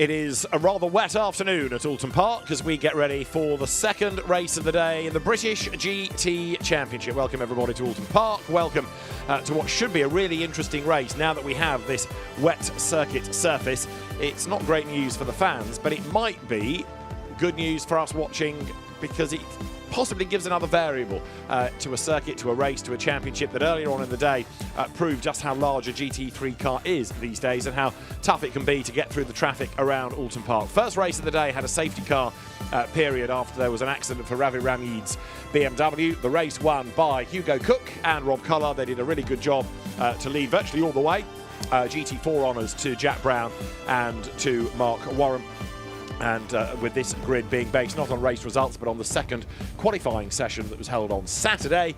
It is a rather wet afternoon at Oulton Park as we get ready for the second race of the day in the British GT Championship. Welcome everybody to Oulton Park. Welcome to what should be a really interesting race now that we have this wet circuit surface. It's not great news for the fans, but it might be good news for us watching because it possibly gives another variable to a circuit, to a race, to a championship that earlier on in the day proved just how large a GT3 car is these days and how tough it can be to get through the traffic around Oulton Park. First race of the day had a safety car period after there was an accident for Ravi Ramid's BMW. The race won by Hugo Cook and Rob Cullar. They did a really good job to lead virtually all the way. GT4 honours to Jack Brown and to Mark Warren. And with this grid being based not on race results but on the second qualifying session that was held on Saturday.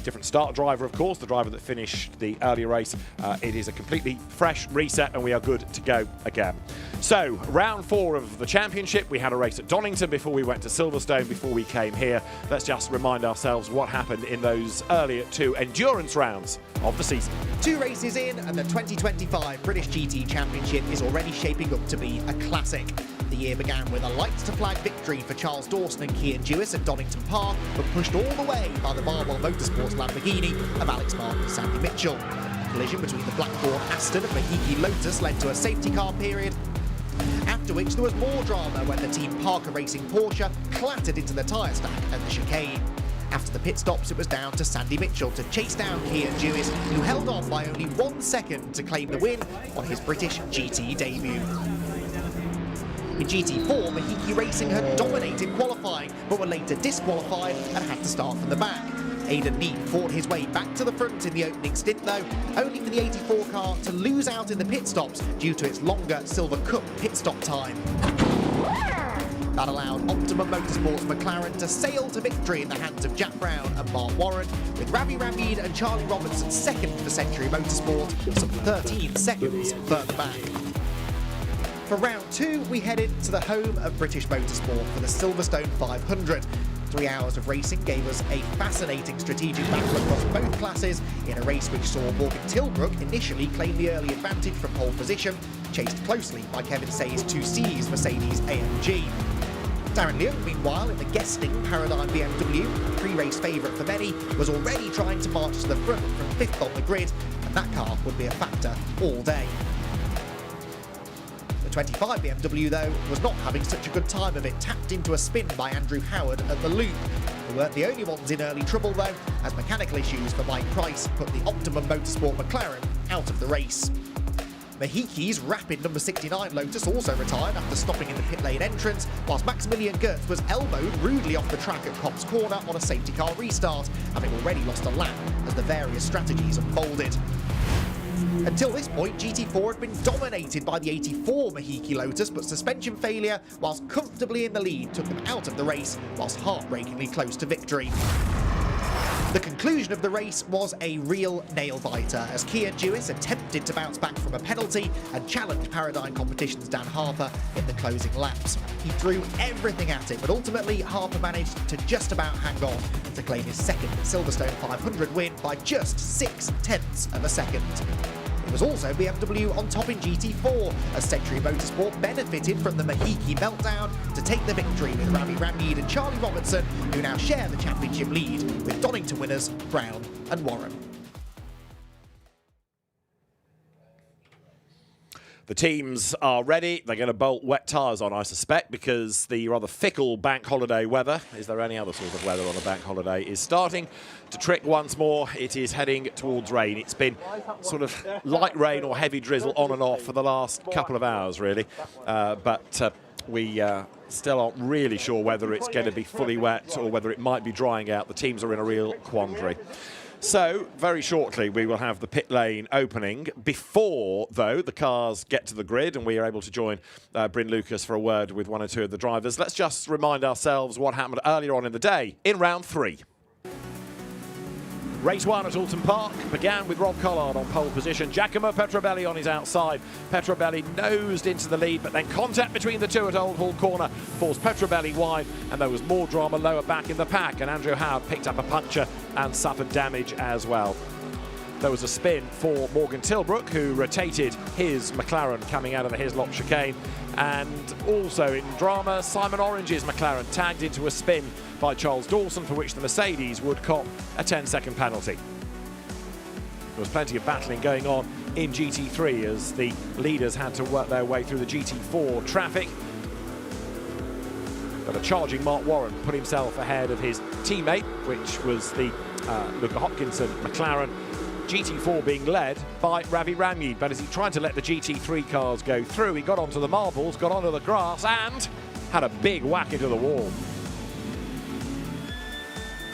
Different start driver, of course, the driver that finished the earlier race. It is a completely fresh reset and we are good to go again. So, round 4 of the championship. We had a race at Donington before we went to Silverstone, before we came here. Let's just remind ourselves what happened in those earlier 2 endurance rounds of the season. 2 races in and the 2025 British GT Championship is already shaping up to be a classic. The year began with a lights-to-flag victory for Charles Dawson and Cian Dewis at Donington Park, but pushed all the way by the Barwell Motorsports Lamborghini of Alex Martin and Sandy Mitchell. A collision between the Blackburn Aston and Mahiki Lotus led to a safety car period, after which there was more drama when the Team Parker Racing Porsche clattered into the tyre stack at the chicane. After the pit stops, it was down to Sandy Mitchell to chase down Cian Dewis, who held on by only 1 second to claim the win on his British GT debut. In GT4, Mahiki Racing had dominated qualifying, but were later disqualified and had to start from the back. Aidan Neat fought his way back to the front in the opening stint though, only for the 84 car to lose out in the pit stops due to its longer Silver Cup pit stop time. That allowed Optimum Motorsports McLaren to sail to victory in the hands of Jack Brown and Mark Warren, with Ravi Ramid and Charlie Robertson second for Century Motorsport, some 13 seconds further back. For round 2, we headed to the home of British Motorsport for the Silverstone 500. 3 hours of racing gave us a fascinating strategic battle across both classes in a race which saw Morgan Tilbrook initially claim the early advantage from pole position, chased closely by Kevin Say's 2C's Mercedes AMG. Darren Leung, meanwhile, in the guesting Paradigm BMW, pre-race favourite for many, was already trying to march to the front from 5th on the grid, and that car would be a factor all day. The 25 BMW, though, was not having such a good time of it, tapped into a spin by Andrew Howard at the loop. They weren't the only ones in early trouble, though, as mechanical issues for Mike Price put the Optimum Motorsport McLaren out of the race. Mahiki's rapid number 69 Lotus also retired after stopping in the pit lane entrance, whilst Maximilian Gertz was elbowed rudely off the track at Cops Corner on a safety car restart, having already lost a lap as the various strategies unfolded. Until this point, GT4 had been dominated by the 84 Mahiki Lotus, but suspension failure, whilst comfortably in the lead, took them out of the race, whilst heartbreakingly close to victory. The conclusion of the race was a real nail-biter, as Cian Dewis attempted to bounce back from a penalty and challenged Paradigm Competition's Dan Harper in the closing laps. He threw everything at it, but ultimately Harper managed to just about hang on to claim his second Silverstone 500 win by just 0.6 of a second. It was also BMW on top in GT4, as Century Motorsport benefited from the Mahiki meltdown to take the victory with Ravi Ramid and Charlie Robertson, who now share the championship lead with Donington winners Brown and Warren. The teams are ready. They're going to bolt wet tyres on, I suspect, because the rather fickle bank holiday weather, is there any other sort of weather on a bank holiday, is starting to trick once more. It is heading towards rain. It's been sort of light rain or heavy drizzle on and off for the last couple of hours, really. But we still aren't really sure whether it's going to be fully wet or whether it might be drying out. The teams are in a real quandary. So, very shortly, we will have the pit lane opening. Before, though, the cars get to the grid and we are able to join Bryn Lucas for a word with 1 or 2 of the drivers, let's just remind ourselves what happened earlier on in the day in round 3. Race 1 at Oulton Park began with Rob Collard on pole position. Giacomo Petrobelli on his outside. Petrobelli nosed into the lead, but then contact between the two at Old Hall Corner forced Petrobelli wide, and there was more drama lower back in the pack, and Andrew Howard picked up a puncture and suffered damage as well. there was a spin for Morgan Tilbrook, who rotated his McLaren coming out of the Hislop chicane. And also in drama, Simon Orange's McLaren tagged into a spin by Charles Dawson, for which the Mercedes would cop a 10-second penalty. There was plenty of battling going on in GT3 as the leaders had to work their way through the GT4 traffic. But a charging Mark Warren put himself ahead of his teammate, which was the Luca Hopkinson McLaren. GT4 being led by Ravi Ramyi, but as he tried to let the GT3 cars go through, he got onto the marbles, got onto the grass, and had a big whack into the wall.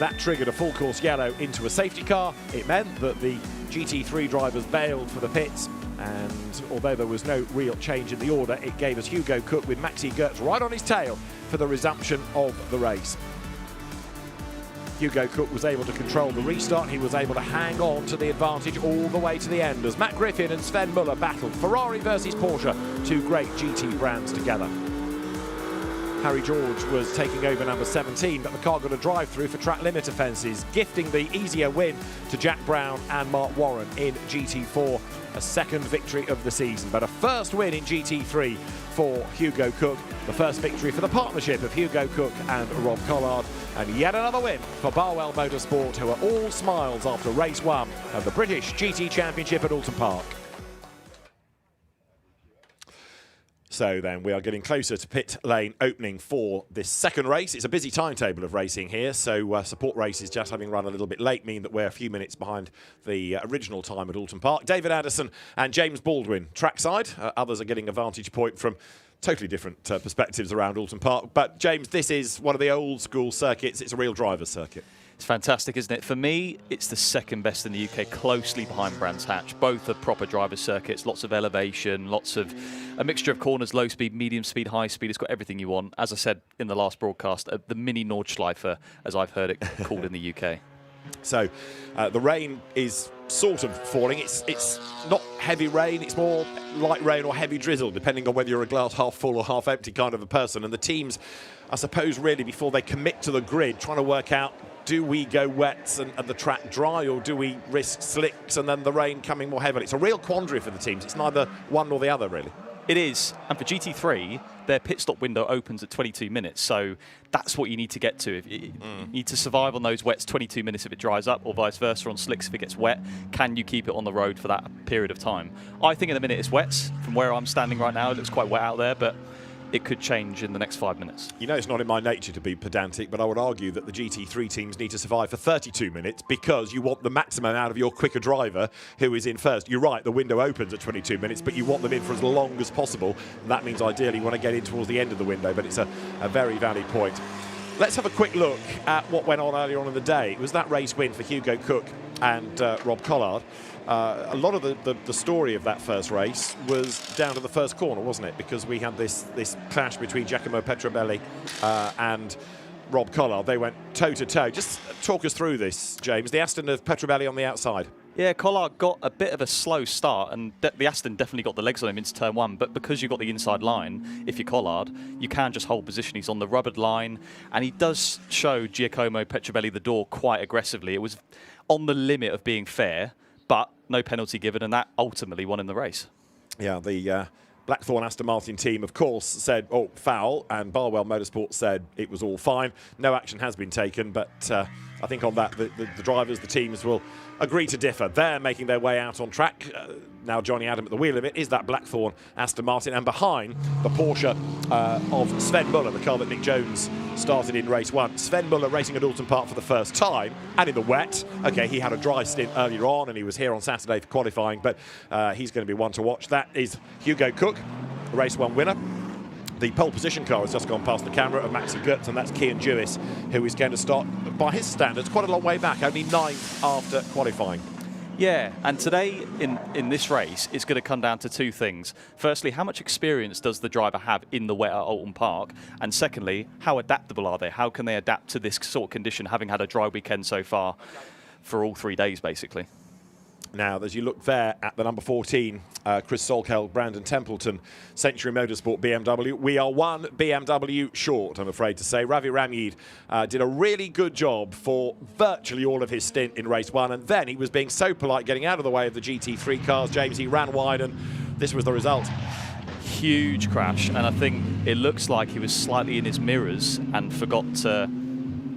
That triggered a full course yellow into a safety car. It meant that the GT3 drivers bailed for the pits, and although there was no real change in the order, it gave us Hugo Cook with Maxi Gertz right on his tail for the resumption of the race. Hugo Cook was able to control the restart. He was able to hang on to the advantage all the way to the end as Matt Griffin and Sven Muller battled. Ferrari versus Porsche, two great GT brands together. Harry George was taking over number 17, but the car got a drive-through for track limit offences, gifting the easier win to Jack Brown and Mark Warren in GT4, a second victory of the season. But a first win in GT3 for Hugo Cook, the first victory for the partnership of Hugo Cook and Rob Collard, and yet another win for Barwell Motorsport, who are all smiles after race one of the British GT Championship at Oulton Park. So then we are getting closer to pit lane opening for this second race. It's a busy timetable of racing here, so support races just having run a little bit late mean that we're a few minutes behind the original time at Oulton Park. David Addison and James Baldwin trackside. Others are getting a vantage point from totally different perspectives around Oulton Park. But James, this is one of the old school circuits. It's a real driver's circuit. It's fantastic, isn't it? For me, it's the second best in the UK, closely behind Brands Hatch. Both are proper driver's circuits, lots of elevation, lots of a mixture of corners, low speed, medium speed, high speed. It's got everything you want. As I said in the last broadcast, the mini Nordschleife, as I've heard it called in the UK. So the rain is sort of falling. It's not heavy rain, it's more light rain or heavy drizzle, depending on whether you're a glass half full or half empty kind of a person. And the teams, I suppose, really, before they commit to the grid, trying to work out, do we go wets and the track dry, or do we risk slicks and then the rain coming more heavily? It's a real quandary for the teams. It's neither one nor the other, really. It is. And for GT3, their pit stop window opens at 22 minutes. So that's what you need to get to. If you need to survive on those wets 22 minutes if it dries up, or vice versa on slicks if it gets wet. Can you keep it on the road for that period of time? I think in a minute it's wets. From where I'm standing right now, it looks quite wet out there, but it could change in the next 5 minutes. You know, it's not in my nature to be pedantic, but I would argue that the GT3 teams need to survive for 32 minutes because you want the maximum out of your quicker driver who is in first. You're right, the window opens at 22 minutes, but you want them in for as long as possible. And that means ideally you want to get in towards the end of the window, but it's a very valid point. Let's have a quick look at what went on earlier on in the day. It was that race win for Hugo Cook and Rob Collard. A lot of the story of that first race was down to the first corner, wasn't it? Because we had this clash between Giacomo Petrobelli and Rob Collard. They went toe-to-toe. Just talk us through this, James. The Aston of Petrobelli on the outside. Yeah, Collard got a bit of a slow start, and the Aston definitely got the legs on him into turn one, but because you've got the inside line, if you're Collard, you can just hold position. He's on the rubbered line, and he does show Giacomo Petrobelli the door quite aggressively. It was on the limit of being fair, but no penalty given, and that ultimately won him the race. Yeah, the Blackthorn Aston Martin team, of course, said, oh, foul, and Barwell Motorsport said it was all fine. No action has been taken, but I think on that, the drivers, the teams will agree to differ. They're making their way out on track. Now Johnny Adam at the wheel of it is that Blackthorn Aston Martin, and behind the Porsche of Sven Muller, the car that Nick Jones started in race one. Sven Muller racing at Oulton Park for the first time, and in the wet. Okay, he had a dry stint earlier on, and he was here on Saturday for qualifying, but he's going to be one to watch. That is Hugo Cook, the race one winner. The pole position car has just gone past the camera of Maxi Gertz, and that's Kian Jewis, who is going to start, by his standards, quite a long way back, only 9th after qualifying. Yeah, and today in this race, it's going to come down to two things. Firstly, how much experience does the driver have in the wet at Oulton Park? And secondly, how adaptable are they? How can they adapt to this sort of condition, having had a dry weekend so far for all 3 days, basically? Now, as you look there at the number 14, Chris Solkel, Brandon Templeton, Century Motorsport BMW, we are one BMW short, I'm afraid to say. Ravi Ramyid did a really good job for virtually all of his stint in race 1, and then he was being so polite getting out of the way of the GT3 cars. James, he ran wide, and this was the result. Huge crash, and I think it looks like he was slightly in his mirrors and forgot to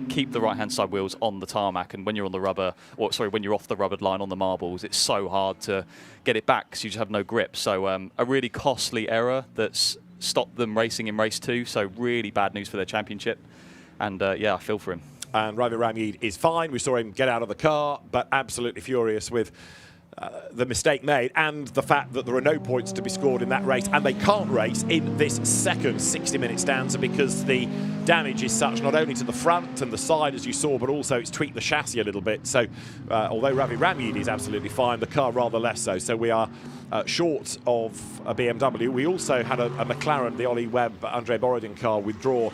keep the right-hand side wheels on the tarmac, and when you're on the rubber, or sorry, when you're off the rubbered line on the marbles, it's so hard to get it back because you just have no grip. So a really costly error that's stopped them racing in race 2. So really bad news for their championship. And yeah, I feel for him. And Ravi Ramyid is fine. We saw him get out of the car, but absolutely furious with the mistake made and the fact that there are no points to be scored in that race, and they can't race in this second 60-minute stanza because the damage is such not only to the front and the side, as you saw, but also it's tweaked the chassis a little bit. So although Ravi Ramyid is absolutely fine, the car rather less so. So we are short of a BMW. We also had a McLaren, the Ollie Webb, Andre Borodin car withdraw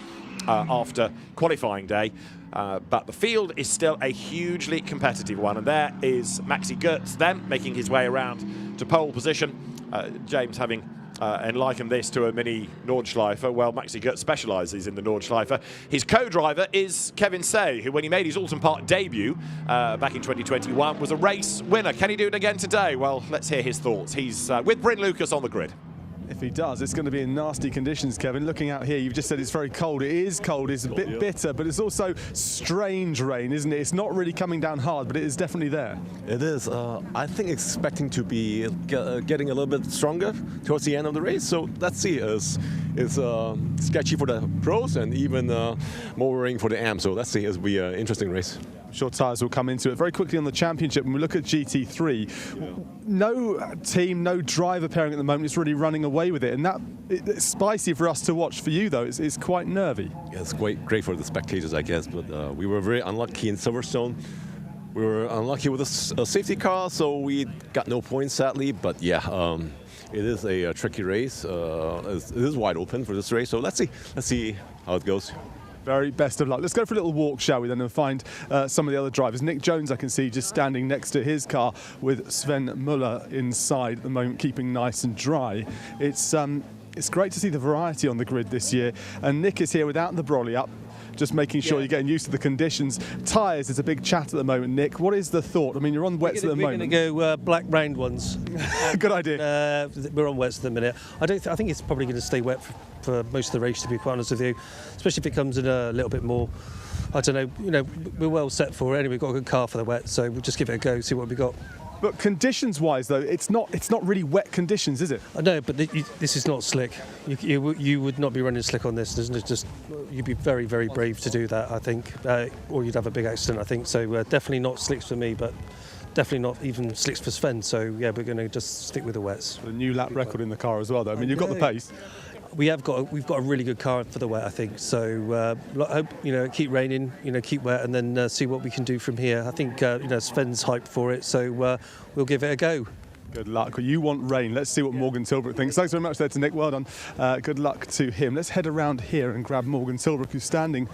after qualifying day. But the field is still a hugely competitive one, and there is Maxi Goetz then making his way around to pole position. James, having enlikened this to a mini Nordschleifer, well, Maxi Goetz specialises in the Nordschleifer. His co-driver is Kevin Say, who, when he made his Oulton Park debut back in 2021, was a race winner. Can he do it again today? Well, let's hear his thoughts. He's with Bryn Lucas on the grid. If he does, it's going to be in nasty conditions, Kevin. Looking out here, you've just said it's very cold. It is cold, it's a bit bitter, but it's also strange rain, isn't it? It's not really coming down hard, but it is definitely there. It is. I think expecting to be getting a little bit stronger towards the end of the race. So let's see. It's sketchy for the pros and even more worrying for the AM. So let's see. It'll be an interesting race. I'm sure tyres will come into it. Very quickly on the championship, when we look at GT3, no team, no driver pairing at the moment is really running away with it, and it's spicy for us to watch. For you, though, it's quite nervy. Yeah, it's great for the spectators, I guess, but we were very unlucky in Silverstone. We were unlucky with a safety car, so we got no points, sadly, but yeah, it is a tricky race. It is wide open for this race, so let's see how it goes. Very best of luck. Let's go for a little walk, shall we, then, and find some of the other drivers. Nick Jones, I can see, just standing next to his car with Sven Muller inside at the moment, keeping nice and dry. It's great to see the variety on the grid this year. And Nick is here without the brolly up, just making sure you're getting used to the conditions. Tyres is a big chat at the moment, Nick. What is the thought? I mean, you're on wets at the moment. We're going to go black round ones. Good idea. We're on wets at the minute. I think it's probably going to stay wet for most of the race, to be quite honest with you, especially if it comes in a little bit more. I don't know. You know, we're well set for it. Anyway, we've got a good car for the wet, so we'll just give it a go, see what we got. But conditions-wise, though, it's not really wet conditions, is it? I know, but this is not slick. You would not be running slick on this. You'd be very, very brave to do that, I think, or you'd have a big accident, I think. So definitely not slicks for me, but definitely not even slicks for Sven. So yeah, we're going to just stick with the wets. A new lap record in the car as well, though. I mean, you've got the pace. We've got a really good car for the wet, I think. So I hope keep raining, keep wet, and then see what we can do from here. I think Sven's hyped for it, so we'll give it a go. Good luck. You want rain. Let's see what Morgan Tilbrook thinks. Thanks very much there to Nick. Well done. Good luck to him. Let's head around here and grab Morgan Tilbrook, who's standing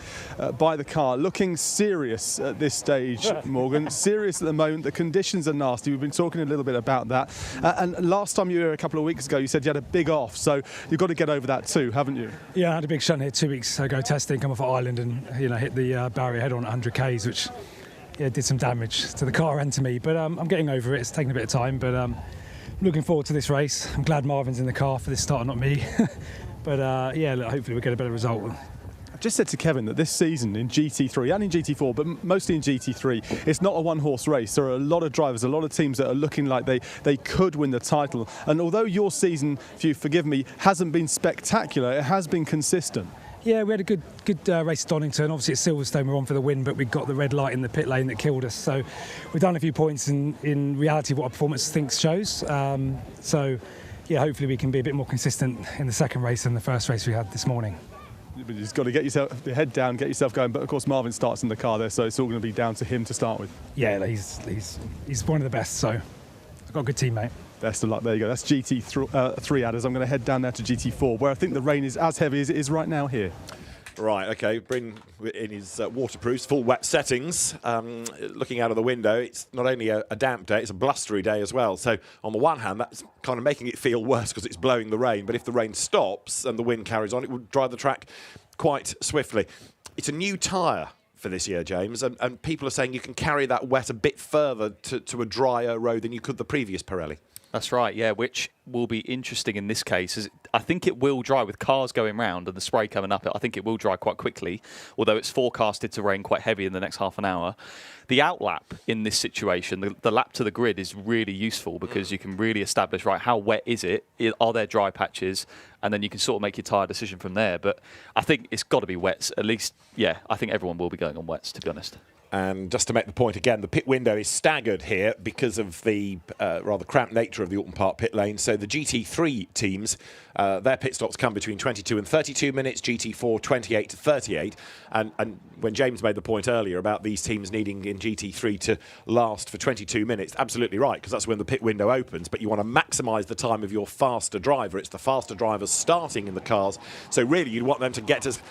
by the car, looking serious at this stage, Morgan. Serious at the moment. The conditions are nasty. We've been talking a little bit about that. And last time you were here a couple of weeks ago, you said you had a big off. So you've got to get over that too, haven't you? Yeah, I had a big shunt here 2 weeks ago testing, come off at Ireland and hit the barrier head on 100 Ks, which did some damage to the car and to me. But I'm getting over it. It's taken a bit of time, but looking forward to this race. I'm glad Marvin's in the car for this start, not me. But hopefully we'll get a better result. I've just said to Kevin that this season in GT3 and in GT4, but mostly in GT3, it's not a one-horse race. There are a lot of drivers, a lot of teams that are looking like they could win the title. And although your season, if you forgive me, hasn't been spectacular, it has been consistent. Yeah, we had a good race at Donington. Obviously at Silverstone we're on for the win, but we got the red light in the pit lane that killed us. So we've done a few points in reality what our performance shows. Hopefully we can be a bit more consistent in the second race than the first race we had this morning. You've just got to get your head down, get yourself going. But of course Marvin starts in the car there, so it's all going to be down to him to start with. Yeah, he's one of the best, so I've got a good teammate. Best of luck. There you go. That's GT3 adders. I'm going to head down now to GT4, where I think the rain is as heavy as it is right now here. Right, okay. Bryn in his waterproofs, full wet settings. Looking out of the window, it's not only a damp day, it's a blustery day as well. So on the one hand, that's kind of making it feel worse because it's blowing the rain. But if the rain stops and the wind carries on, it will dry the track quite swiftly. It's a new tyre for this year, James, and people are saying you can carry that wet a bit further to a drier road than you could the previous Pirelli. That's right, yeah, which will be interesting in this case. Is I think it will dry with cars going round and the spray coming up. I think it will dry quite quickly, although it's forecasted to rain quite heavy in the next half an hour. The outlap in this situation, the lap to the grid, is really useful because you can really establish, right, how wet is it? Are there dry patches? And then you can sort of make your tyre decision from there. But I think it's got to be wets. At least, yeah, I think everyone will be going on wets, to be honest. And just to make the point again, the pit window is staggered here because of the rather cramped nature of the Oulton Park pit lane. So the GT3 teams, their pit stops come between 22 and 32 minutes, GT4 28 to 38. And when James made the point earlier about these teams needing in GT3 to last for 22 minutes, absolutely right, because that's when the pit window opens. But you want to maximise the time of your faster driver. It's the faster drivers starting in the cars. So really, you'd want them to get as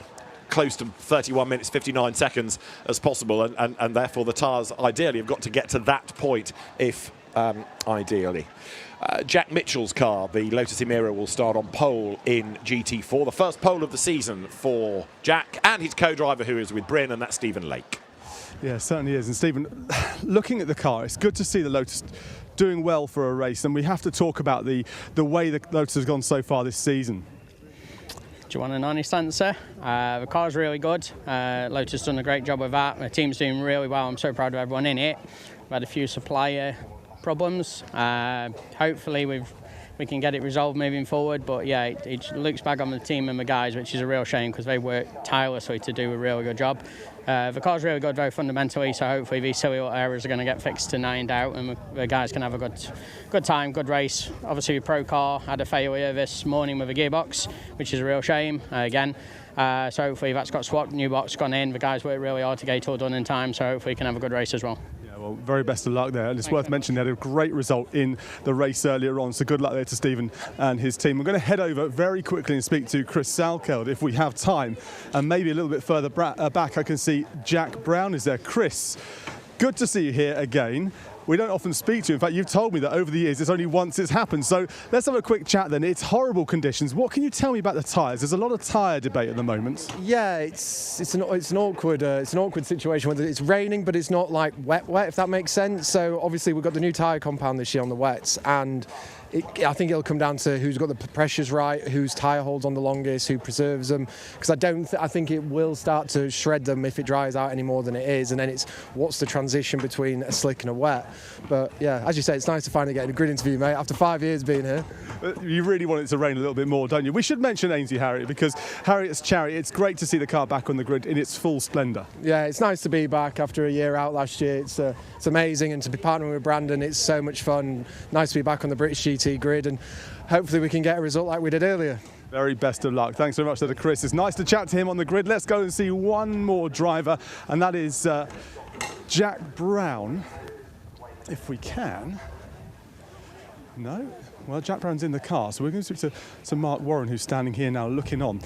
close to 31 minutes 59 seconds as possible, and therefore the tyres ideally have got to get to that point if ideally. Jack Mitchell's car, the Lotus Emira, will start on pole in GT4, the first pole of the season for Jack and his co-driver who is with Bryn, and that's Stephen Lake. Yeah, it certainly is. And Stephen, looking at the car, it's good to see the Lotus doing well for a race, and we have to talk about the way the Lotus has gone so far this season. Do you want an honest answer? The car's really good. Lotus done a great job with that. The team's doing really well. I'm so proud of everyone in it. We've had a few supplier problems. Hopefully we can get it resolved moving forward. But yeah, it looks back on the team and the guys, which is a real shame because they work tirelessly to do a really good job. The car's really good, very fundamentally, so hopefully these silly little errors are going to get fixed and ironed out and the guys can have a good time, good race. Obviously the Pro car had a failure this morning with a gearbox, which is a real shame again. So hopefully that's got swapped, new box gone in. The guys worked really hard to get it all done in time, so hopefully we can have a good race as well. Well, very best of luck there. And it's worth mentioning they had a great result in the race earlier on. So good luck there to Stephen and his team. We're going to head over very quickly and speak to Chris Salkeld if we have time. And maybe a little bit further back, I can see Jack Brown is there. Chris, good to see you here again. We don't often speak to you. In fact, you've told me that over the years it's only once it's happened. So let's have a quick chat then. It's horrible conditions. What can you tell me about the tyres? There's a lot of tyre debate at the moment. Yeah, it's an awkward situation whether it's raining, but it's not like wet, if that makes sense. So obviously we've got the new tyre compound this year on the wets, and I think it'll come down to who's got the pressures right, whose tyre holds on the longest, who preserves them. Because I think it will start to shred them if it dries out any more than it is. And then it's what's the transition between a slick and a wet. But yeah, as you say, it's nice to finally get a grid interview, mate, after 5 years being here. You really want it to rain a little bit more, don't you? We should mention Ainsley Harriott because Harriott's charity, it's great to see the car back on the grid in its full splendour. Yeah, it's nice to be back after a year out last year. It's amazing, and to be partnering with Brandon, it's so much fun. Nice to be back on the British GT grid, and hopefully we can get a result like we did earlier. Very best of luck. Thanks very much to Chris. It's nice to chat to him on the grid. Let's go and see one more driver, and that is Jack Brown, if we can. No? Well, Jack Brown's in the car, so we're going to speak to Mark Warren, who's standing here now looking on.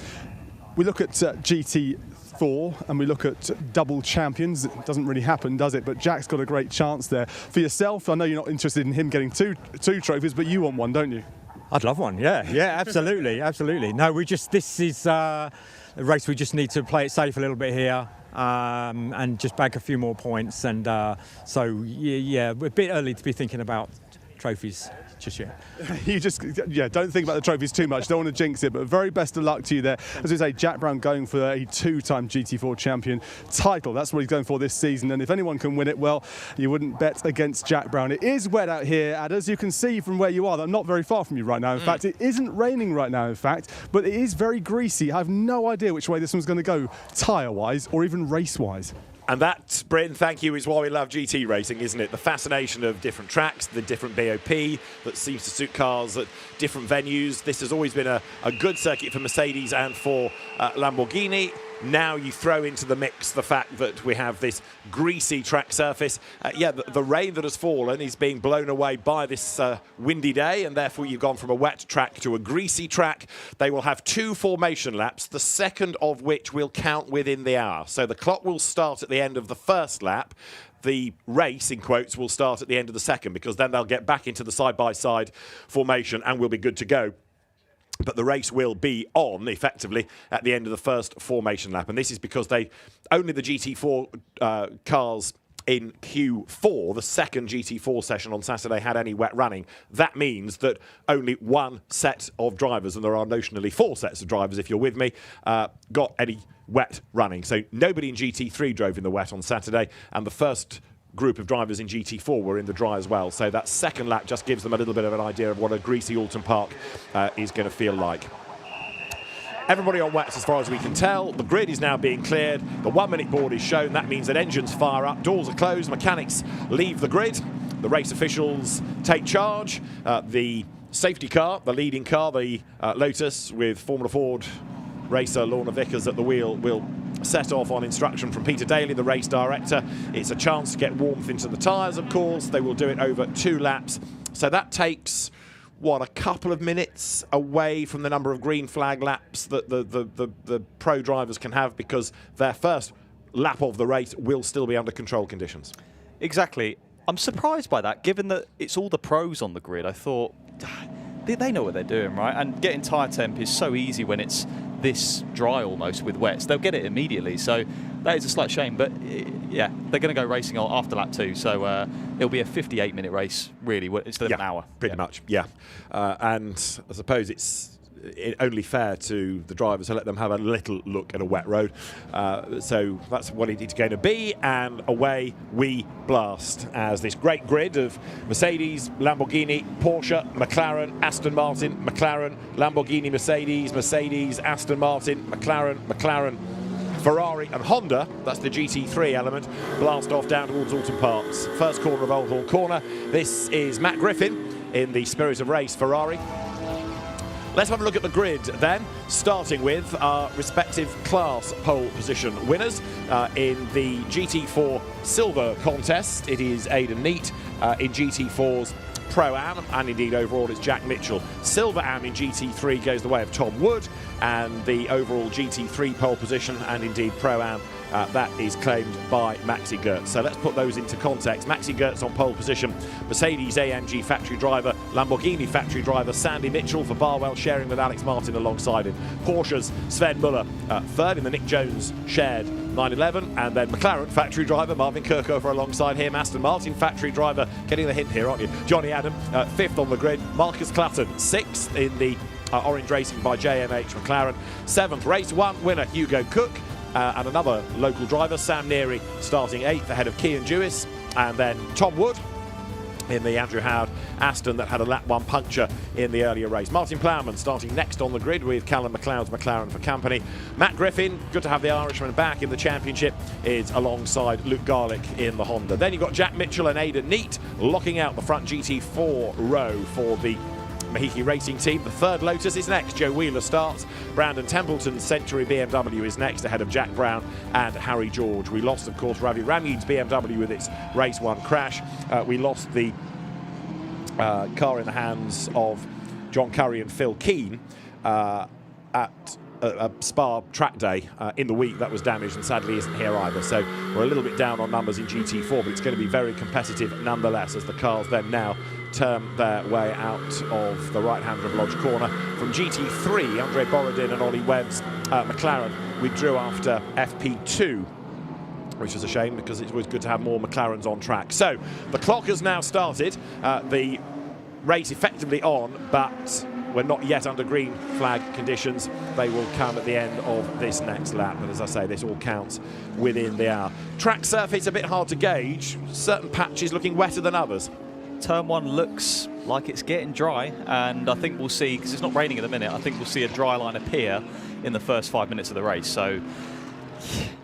We look at GT4 and we look at double champions. It doesn't really happen, does it? But Jack's got a great chance there. For yourself, I know you're not interested in him getting two trophies, but you want one, don't you? I'd love one, yeah, absolutely, absolutely. No, this is a race we just need to play it safe a little bit here. And just bag a few more points, and so yeah, we're a bit early to be thinking about trophies just yet. You just, don't think about the trophies too much. Don't want to jinx it, but very best of luck to you there. As we say, Jack Brown going for a two-time GT4 champion title. That's what he's going for this season, and if anyone can win it, well, you wouldn't bet against Jack Brown. It is wet out here, and as you can see from where you are, I'm not very far from you right now. In fact, it isn't raining right now, in fact, but it is very greasy. I have no idea which way this one's going to go, tyre-wise or even race-wise. And that, Bryn, thank you, is why we love GT racing, isn't it? The fascination of different tracks, the different BOP that seems to suit cars at different venues. This has always been a good circuit for Mercedes and for Lamborghini. now you throw into the mix the fact that we have this greasy track surface. The rain that has fallen is being blown away by this windy day, and therefore you've gone from a wet track to a greasy track. They will have 2 formation laps, the second of which will count within the hour. So the clock will start at the end of the first lap. The race, in quotes, will start at the end of the second, because then they'll get back into the side-by-side formation and we'll be good to go. But the race will be on, effectively, at the end of the first formation lap. And this is because only the GT4 cars in Q4, the second GT4 session on Saturday, had any wet running. That means that only one set of drivers, and there are notionally 4 sets of drivers, if you're with me, got any wet running. So nobody in GT3 drove in the wet on Saturday, and the first group of drivers in GT4 were in the dry as well. So that second lap just gives them a little bit of an idea of what a greasy Oulton Park is going to feel like. Everybody on wets as far as we can tell. The grid is now being cleared. The 1-minute board is shown. That means that engines fire up, doors are closed, mechanics leave the grid. The race officials take charge. The safety car, the leading car, the Lotus, with Formula Ford racer Lorna Vickers at the wheel, will set off on instruction from Peter Daly, the race director. It's a chance to get warmth into the tyres, of course. They will do it over 2 laps. So that takes, a couple of minutes away from the number of green flag laps that the pro drivers can have, because their first lap of the race will still be under control conditions. Exactly. I'm surprised by that, given that it's all the pros on the grid. I thought, they know what they're doing, right? And getting tyre temp is so easy when it's this dry almost with wets. They'll get it immediately, so that is a slight shame. But yeah, they're going to go racing after lap 2, so it'll be a 58-minute race, really, instead of an hour. Pretty much, yeah. And I suppose it's only fair to the drivers to let them have a little look at a wet road. So that's what it's going to be, and away we blast as this great grid of Mercedes, Lamborghini, Porsche, McLaren, Aston Martin, McLaren, Lamborghini, Mercedes, Aston Martin, McLaren, Ferrari and Honda, that's the GT3 element, blast off down towards Oulton Park's first corner of Old Hall Corner. This is Matt Griffin in the Spirit of Race Ferrari. Let's have a look at the grid then, starting with our respective class pole position winners. In the GT4 Silver contest, it is Aidan Neate. In GT4's Pro-Am, and indeed overall it's Jack Mitchell. Silver Am in GT3 goes the way of Tom Wood, and the overall GT3 pole position, and indeed Pro-Am, that is claimed by Maxi Gertz. So let's put those into context. Maxi Gertz on pole position, Mercedes AMG factory driver, Lamborghini factory driver Sandy Mitchell for Barwell, sharing with Alex Martin alongside him. Porsche's Sven Muller third in the Nick Jones shared 911, and then McLaren factory driver Marvin Kirchhofer alongside him. Aston Martin factory driver, getting the hint here, aren't you? Johnny Adam, 5th on the grid. Marcus Clatton, 6th in the Orange Racing by JMH McLaren. 7th, race 1 winner Hugo Cook. And another local driver, Sam Neary, starting 8th ahead of Cian Jewis. And then Tom Wood in the Andrew Howard Aston that had a lap 1 puncture in the earlier race. Martin Plowman starting next on the grid with Callum McLeod's McLaren for company. Matt Griffin, good to have the Irishman back in the championship, is alongside Luke Garlick in the Honda. Then you've got Jack Mitchell and Aidan Neate locking out the front GT4 row for the Mahiki Racing Team. The third Lotus is next. Joe Wheeler starts. Brandon Templeton's Century BMW is next ahead of Jack Brown and Harry George. We lost, of course, Ravi Ramyud's BMW with its race 1 crash. We lost the car in the hands of John Curry and Phil Keane at a Spa track day in the week that was damaged, and sadly isn't here either. So we're a little bit down on numbers in GT4, but it's going to be very competitive nonetheless as the cars then now turn their way out of the right hand of Lodge Corner. From GT3, Andre Borodin and Ollie Webb's McLaren withdrew after FP2, which is a shame because it was good to have more McLarens on track. So the clock has now started, the race effectively on, but we're not yet under green flag conditions. They will come at the end of this next lap. But as I say, this all counts within the hour. Track surface a bit hard to gauge. Certain patches looking wetter than others. Turn 1 looks like it's getting dry, and I think we'll see, because it's not raining at the minute, I think we'll see a dry line appear in the first 5 minutes of the race. So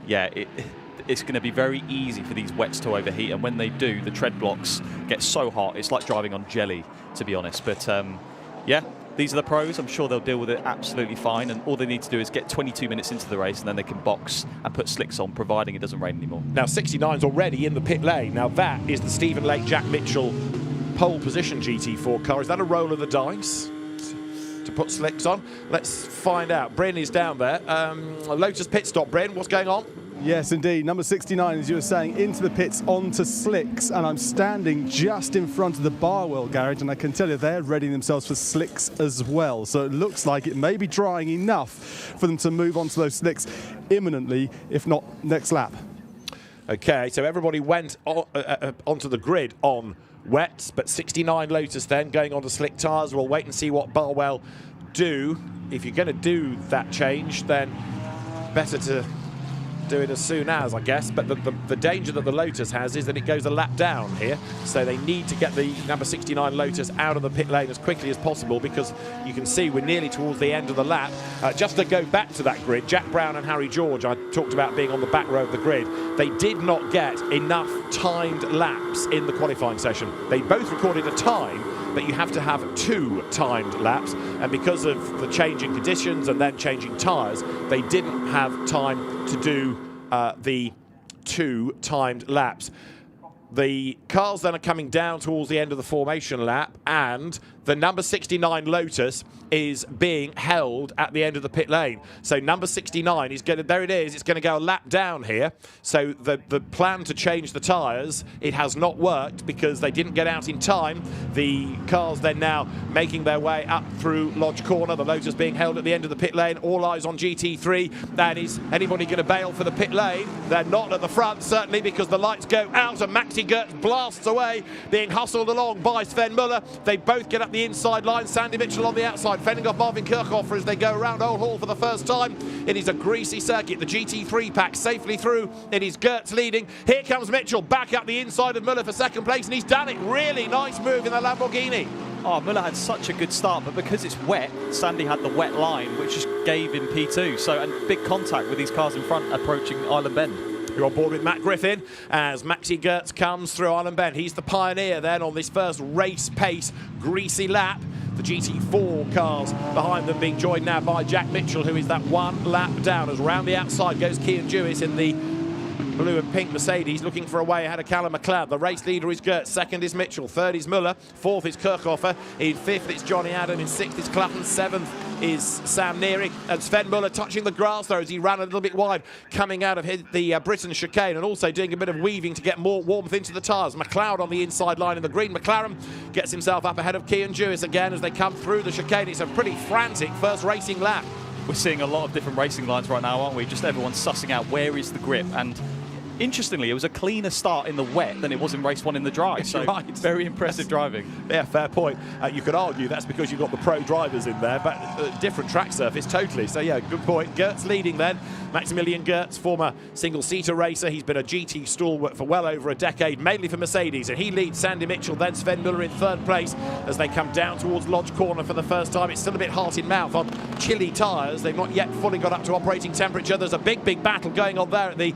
yeah, it's going to be very easy for these wets to overheat, and when they do, the tread blocks get so hot, it's like driving on jelly, to be honest. But yeah, these are the pros. I'm sure they'll deal with it absolutely fine, and all they need to do is get 22 minutes into the race, and then they can box and put slicks on, providing it doesn't rain anymore. Now 69's already in the pit lane. Now that is the Stephen Lake Jack Mitchell pole position GT4 car. Is that a roll of the dice to put slicks on? Let's find out. Bryn is down there. Lotus pit stop. Bryn, what's going on? Yes, indeed. Number 69, as you were saying, into the pits, onto slicks, and I'm standing just in front of the Barwell garage, and I can tell you they're readying themselves for slicks as well. So it looks like it may be drying enough for them to move on to those slicks imminently, if not next lap. Okay, so everybody went onto the grid on wets, but 69 Lotus then going on to slick tyres. We'll wait and see what Barwell do. If you're going to do that change, then better to do it as soon as, I guess. But the danger that the Lotus has is that it goes a lap down here, so they need to get the number 69 Lotus out of the pit lane as quickly as possible, because you can see we're nearly towards the end of the lap. Just to go back to that grid, Jack Brown and Harry George, I talked about being on the back row of the grid, they did not get enough timed laps in the qualifying session. They both recorded a time, but you have to have 2 timed laps, and because of the changing conditions and then changing tyres, they didn't have time to do the 2 timed laps. The cars then are coming down towards the end of the formation lap, and the number 69 Lotus is being held at the end of the pit lane. So number 69 is going to, there it is, it's going to go a lap down here. So the plan to change the tyres, it has not worked because they didn't get out in time. The cars then now making their way up through Lodge Corner, the Lotus being held at the end of the pit lane. All eyes on GT3. And is anybody going to bail for the pit lane? They're not at the front, certainly, because the lights go out and Maxi Gertz blasts away, being hustled along by Sven Muller. They both get up the inside line. Sandy Mitchell on the outside, fending off Marvin Kirchhofer as they go around Old Hall for the first time. It is a greasy circuit. The GT3 pack safely through. It is Gertz leading. Here comes Mitchell back up the inside of Muller for second place, and he's done it. Really nice move in the Lamborghini. Oh, Muller had such a good start, but because it's wet, Sandy had the wet line, which just gave him P2. So, and big contact with these cars in front approaching Island Bend. You're on board with Matt Griffin as Maxi Gertz comes through Island Bend. He's the pioneer then on this first race pace greasy lap. The GT4 cars behind them being joined now by Jack Mitchell, who is that 1 lap down, as round the outside goes Cian Jewis in the blue and pink Mercedes, looking for a way ahead of Callum McLeod. The race leader is Gertz, second is Mitchell, third is Muller, fourth is Kirchhofer, in fifth it's Johnny Adam, in sixth is Clutton, seventh is Sam Neary, and Sven Muller touching the grass there as he ran a little bit wide, coming out of the Britain chicane, and also doing a bit of weaving to get more warmth into the tyres. McLeod on the inside line in the green. McLaren gets himself up ahead of Cian Jewis again as they come through the chicane. It's a pretty frantic first racing lap. We're seeing a lot of different racing lines right now, aren't we? Just everyone's sussing out where is the grip, and interestingly, it was a cleaner start in the wet than it was in race 1 in the dry. So right. Very impressive driving. Yeah, fair point. You could argue that's because you've got the pro drivers in there, but different track surface totally. So yeah, good point. Gertz leading then. Maximilian Gertz, former single-seater racer. He's been a GT stalwart for well over a decade, mainly for Mercedes, and he leads Sandy Mitchell, then Sven Muller in third place as they come down towards Lodge Corner for the first time. It's still a bit heart in mouth on chilly tyres. They've not yet fully got up to operating temperature. There's a big battle going on there at the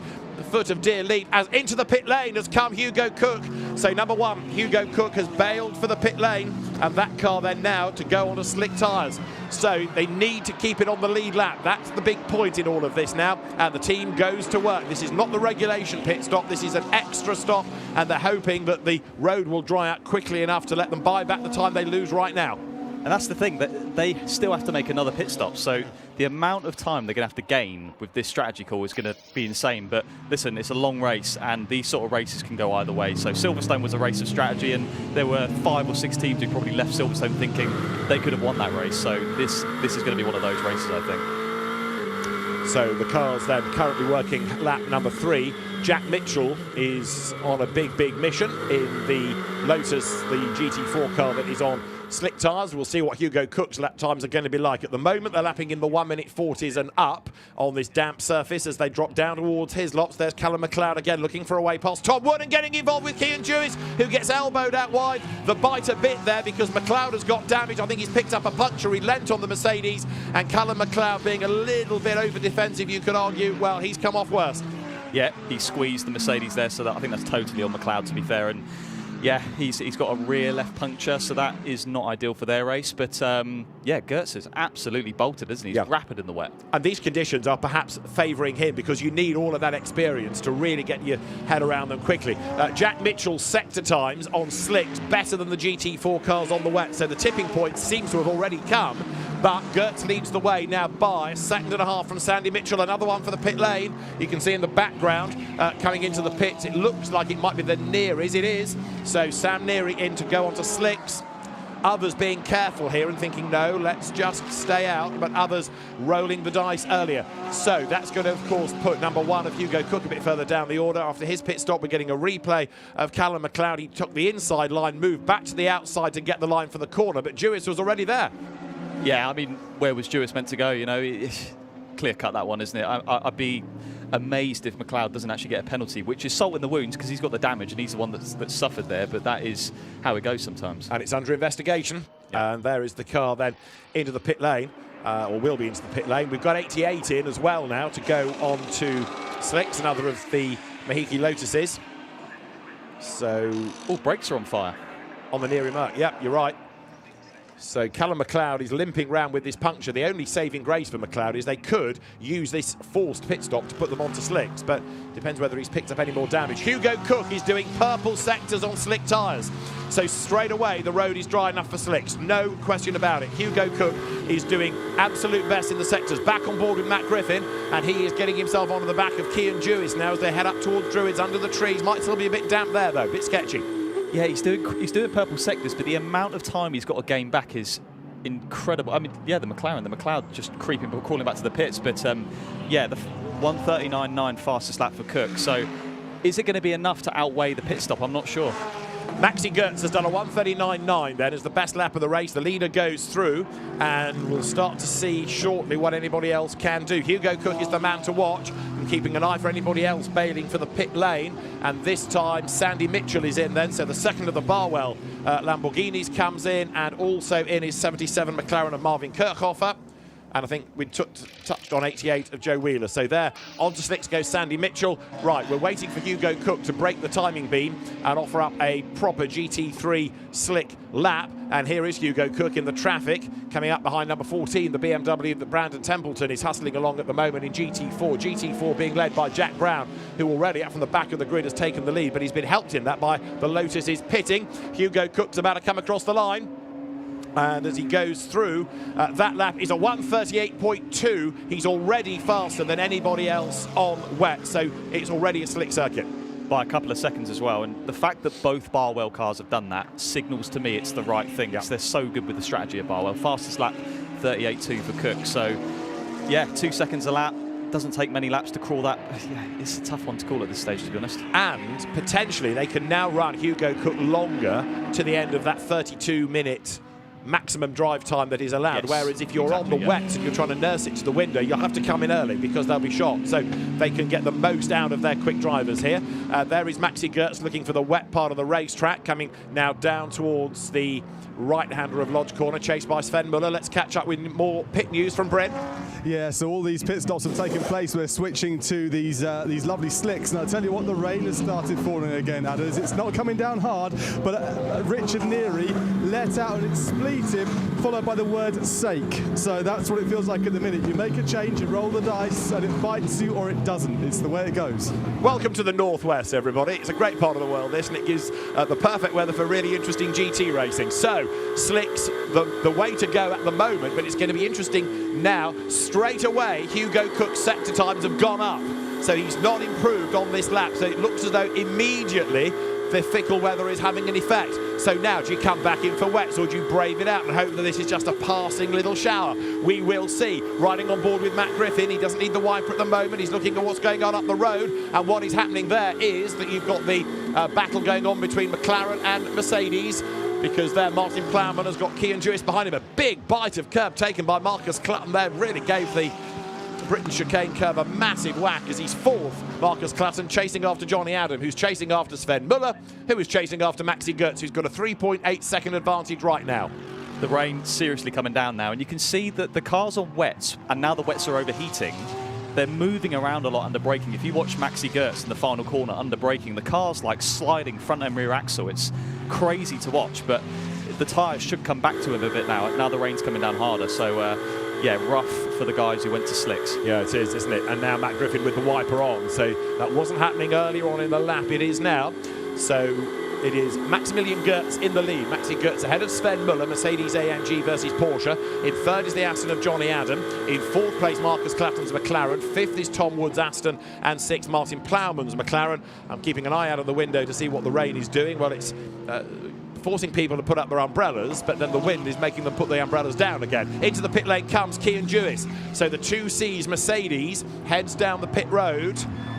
foot of Deer Lead, as into the pit lane has come Hugo Cook. So number 1, Hugo Cook has bailed for the pit lane, and that car then now to go on to slick tyres. So they need to keep it on the lead lap. That's the big point in all of this now, and the team goes to work. This is not the regulation pit stop, this is an extra stop, and they're hoping that the road will dry out quickly enough to let them buy back the time they lose right now. And that's the thing, that they still have to make another pit stop. So the amount of time they're going to have to gain with this strategy call is going to be insane. But listen, it's a long race, and these sort of races can go either way. So Silverstone was a race of strategy, and there were 5 or 6 teams who probably left Silverstone thinking they could have won that race. So this is going to be one of those races, I think. So the cars then currently working lap number 3. Jack Mitchell is on a big mission in the Lotus, the GT4 car that is on slick tyres. We'll see what Hugo Cook's lap times are going to be like. At the moment, they're lapping in the 1:40s and up on this damp surface as they drop down towards his lots. There's Callum McLeod again looking for a way past Tom Wood and getting involved with Cian Jewis, who gets elbowed out wide. The bite a bit there because McLeod has got damage. I think he's picked up a puncture. He lent on the Mercedes, and Callum McLeod being a little bit over defensive, you could argue. Well, he's come off worse. Yeah, he squeezed the Mercedes there, so I think that's totally on McLeod, to be fair. And Yeah, he's got a rear left puncture, so that is not ideal for their race. But yeah, Gertz has absolutely bolted, isn't he? He's rapid in the wet. And these conditions are perhaps favouring him because you need all of that experience to really get your head around them quickly. Jack Mitchell's sector times on slicks better than the GT4 cars on the wet, so the tipping point seems to have already come. But Gertz leads the way now by a second and a half from Sandy Mitchell. Another one for the pit lane. You can see in the background coming into the pits. It looks like it might be the Nearys. It is. So Sam Neary in to go onto slicks. Others being careful here and thinking, no, let's just stay out. But others rolling the dice earlier. So that's going to, of course, put number 1 of Hugo Cook a bit further down the order. After his pit stop, we're getting a replay of Callum McLeod. He took the inside line, moved back to the outside to get the line for the corner. But Jewis was already there. Yeah, I mean, where was Jewis meant to go? You know, clear cut that one, isn't it? I'd be amazed if McLeod doesn't actually get a penalty, which is salt in the wounds because he's got the damage and he's the one that's suffered there. But that is how it goes sometimes. And it's under investigation. Yeah. And there is the car then into the pit lane, or will be into the pit lane. We've got 88 in as well now to go on to slicks, another of the Mahiki Lotuses. So all brakes are on fire on the Neary Merc. Yep, you're right. So Callum McLeod is limping round with this puncture. The only saving grace for McLeod is they could use this forced pit stop to put them onto slicks, but depends whether he's picked up any more damage. Hugo Cook is doing purple sectors on slick tyres. So straight away the road is dry enough for slicks. No question about it. Hugo Cook is doing absolute best in the sectors. Back on board with Matt Griffin, and he is getting himself onto the back of Cian Jewis now as they head up towards Druids under the trees. Might still be a bit damp there though, a bit sketchy. Yeah, he's doing purple sectors, but the amount of time he's got to gain back is incredible. I mean, yeah, the McLeod just creeping, but calling back to the pits. But yeah, the 1:39.9 fastest lap for Cook. So is it going to be enough to outweigh the pit stop? I'm not sure. Maxi Gertz has done a 1:39.9 then as the best lap of the race. The leader goes through, and we'll start to see shortly what anybody else can do. Hugo Cook is the man to watch, and keeping an eye for anybody else bailing for the pit lane. And this time Sandy Mitchell is in then, so the second of the Barwell Lamborghinis comes in, and also in his 77 McLaren of Marvin Kirchhofer. And I think we touched on 88 of Joe Wheeler. So there, onto slicks goes Sandy Mitchell. Right, we're waiting for Hugo Cook to break the timing beam and offer up a proper GT3 slick lap. And here is Hugo Cook in the traffic, coming up behind number 14, the BMW that Brandon Templeton is hustling along at the moment in GT4. GT4 being led by Jack Brown, who already up from the back of the grid has taken the lead, but he's been helped in that by the Lotus is pitting. Hugo Cook's about to come across the line. And as he goes through, that lap is a 1:38.2. He's already faster than anybody else on wet, so it's already a slick circuit. By a couple of seconds as well, and the fact that both Barwell cars have done that signals to me it's the right thing, because they're so good with the strategy of Barwell. Fastest lap, 38.2 for Cook, so yeah, 2 seconds a lap. Doesn't take many laps to crawl that. Yeah, it's a tough one to call at this stage, to be honest. And potentially they can now run Hugo Cook longer to the end of that 32-minute maximum drive time that is allowed, yes, whereas if you're on the wet and you're trying to nurse it to the window, you'll have to come in early because they'll be shot, so they can get the most out of their quick drivers here. There is Maxi Gertz looking for the wet part of the racetrack, coming now down towards the right-hander of Lodge Corner, chased by Sven Muller. Let's catch up with more pit news from Bryn. Yeah, so all these pit stops have taken place. We're switching to these lovely slicks, and I'll tell you what, the rain has started falling again, Adders. It's not coming down hard, but Richard Neary let out an expletive followed by the word sake. So that's what it feels like at the minute. You make a change, you roll the dice, and it bites you or it doesn't. It's the way it goes. Welcome to the Northwest, everybody. It's a great part of the world, this, and it gives the perfect weather for really interesting GT racing. So, slicks, the way to go at the moment, but it's going to be interesting now. Straight away, Hugo Cook's sector times have gone up, so he's not improved on this lap, so it looks as though immediately the fickle weather is having an effect. So now, do you come back in for wets, or do you brave it out and hope that this is just a passing little shower? We will see. Riding on board with Matt Griffin, he doesn't need the wiper at the moment. He's looking at what's going on up the road, and what is happening there is that you've got the battle going on between McLaren and Mercedes, because there Martin Plowman has got Cian Jewis behind him. A big bite of curb taken by Marcus Clutton there, really gave the Britain chicane curve a massive whack as he's fourth. Marcus Clutton chasing after Johnny Adam, who's chasing after Sven Muller, who is chasing after Maxi Gertz, who's got a 3.8 second advantage right now. The rain seriously coming down now, and you can see that the cars on wets, and now the wets are overheating, they're moving around a lot under braking. If you watch Maxi Gertz in the final corner under braking, the car's like sliding front and rear axle. It's crazy to watch, but the tyres should come back to him a bit now. Now the rain's coming down harder, so yeah, rough for the guys who went to slicks. Yeah, it is, isn't it? And now Matt Griffin with the wiper on, so that wasn't happening earlier on in the lap. It is now. So it is Maximilian Gertz in the lead. Maxi Gertz ahead of Sven Muller, Mercedes-AMG versus Porsche. In third is the Aston of Johnny Adam. In fourth place, Marcus Clapton's McLaren. Fifth is Tom Wood's Aston. And sixth, Martin Plowman's McLaren. I'm keeping an eye out of the window to see what the rain is doing. Well, it's forcing people to put up their umbrellas, but then the wind is making them put the umbrellas down again. Into the pit lane comes Cian Jewis. So the 2Cs Mercedes heads down the pit road,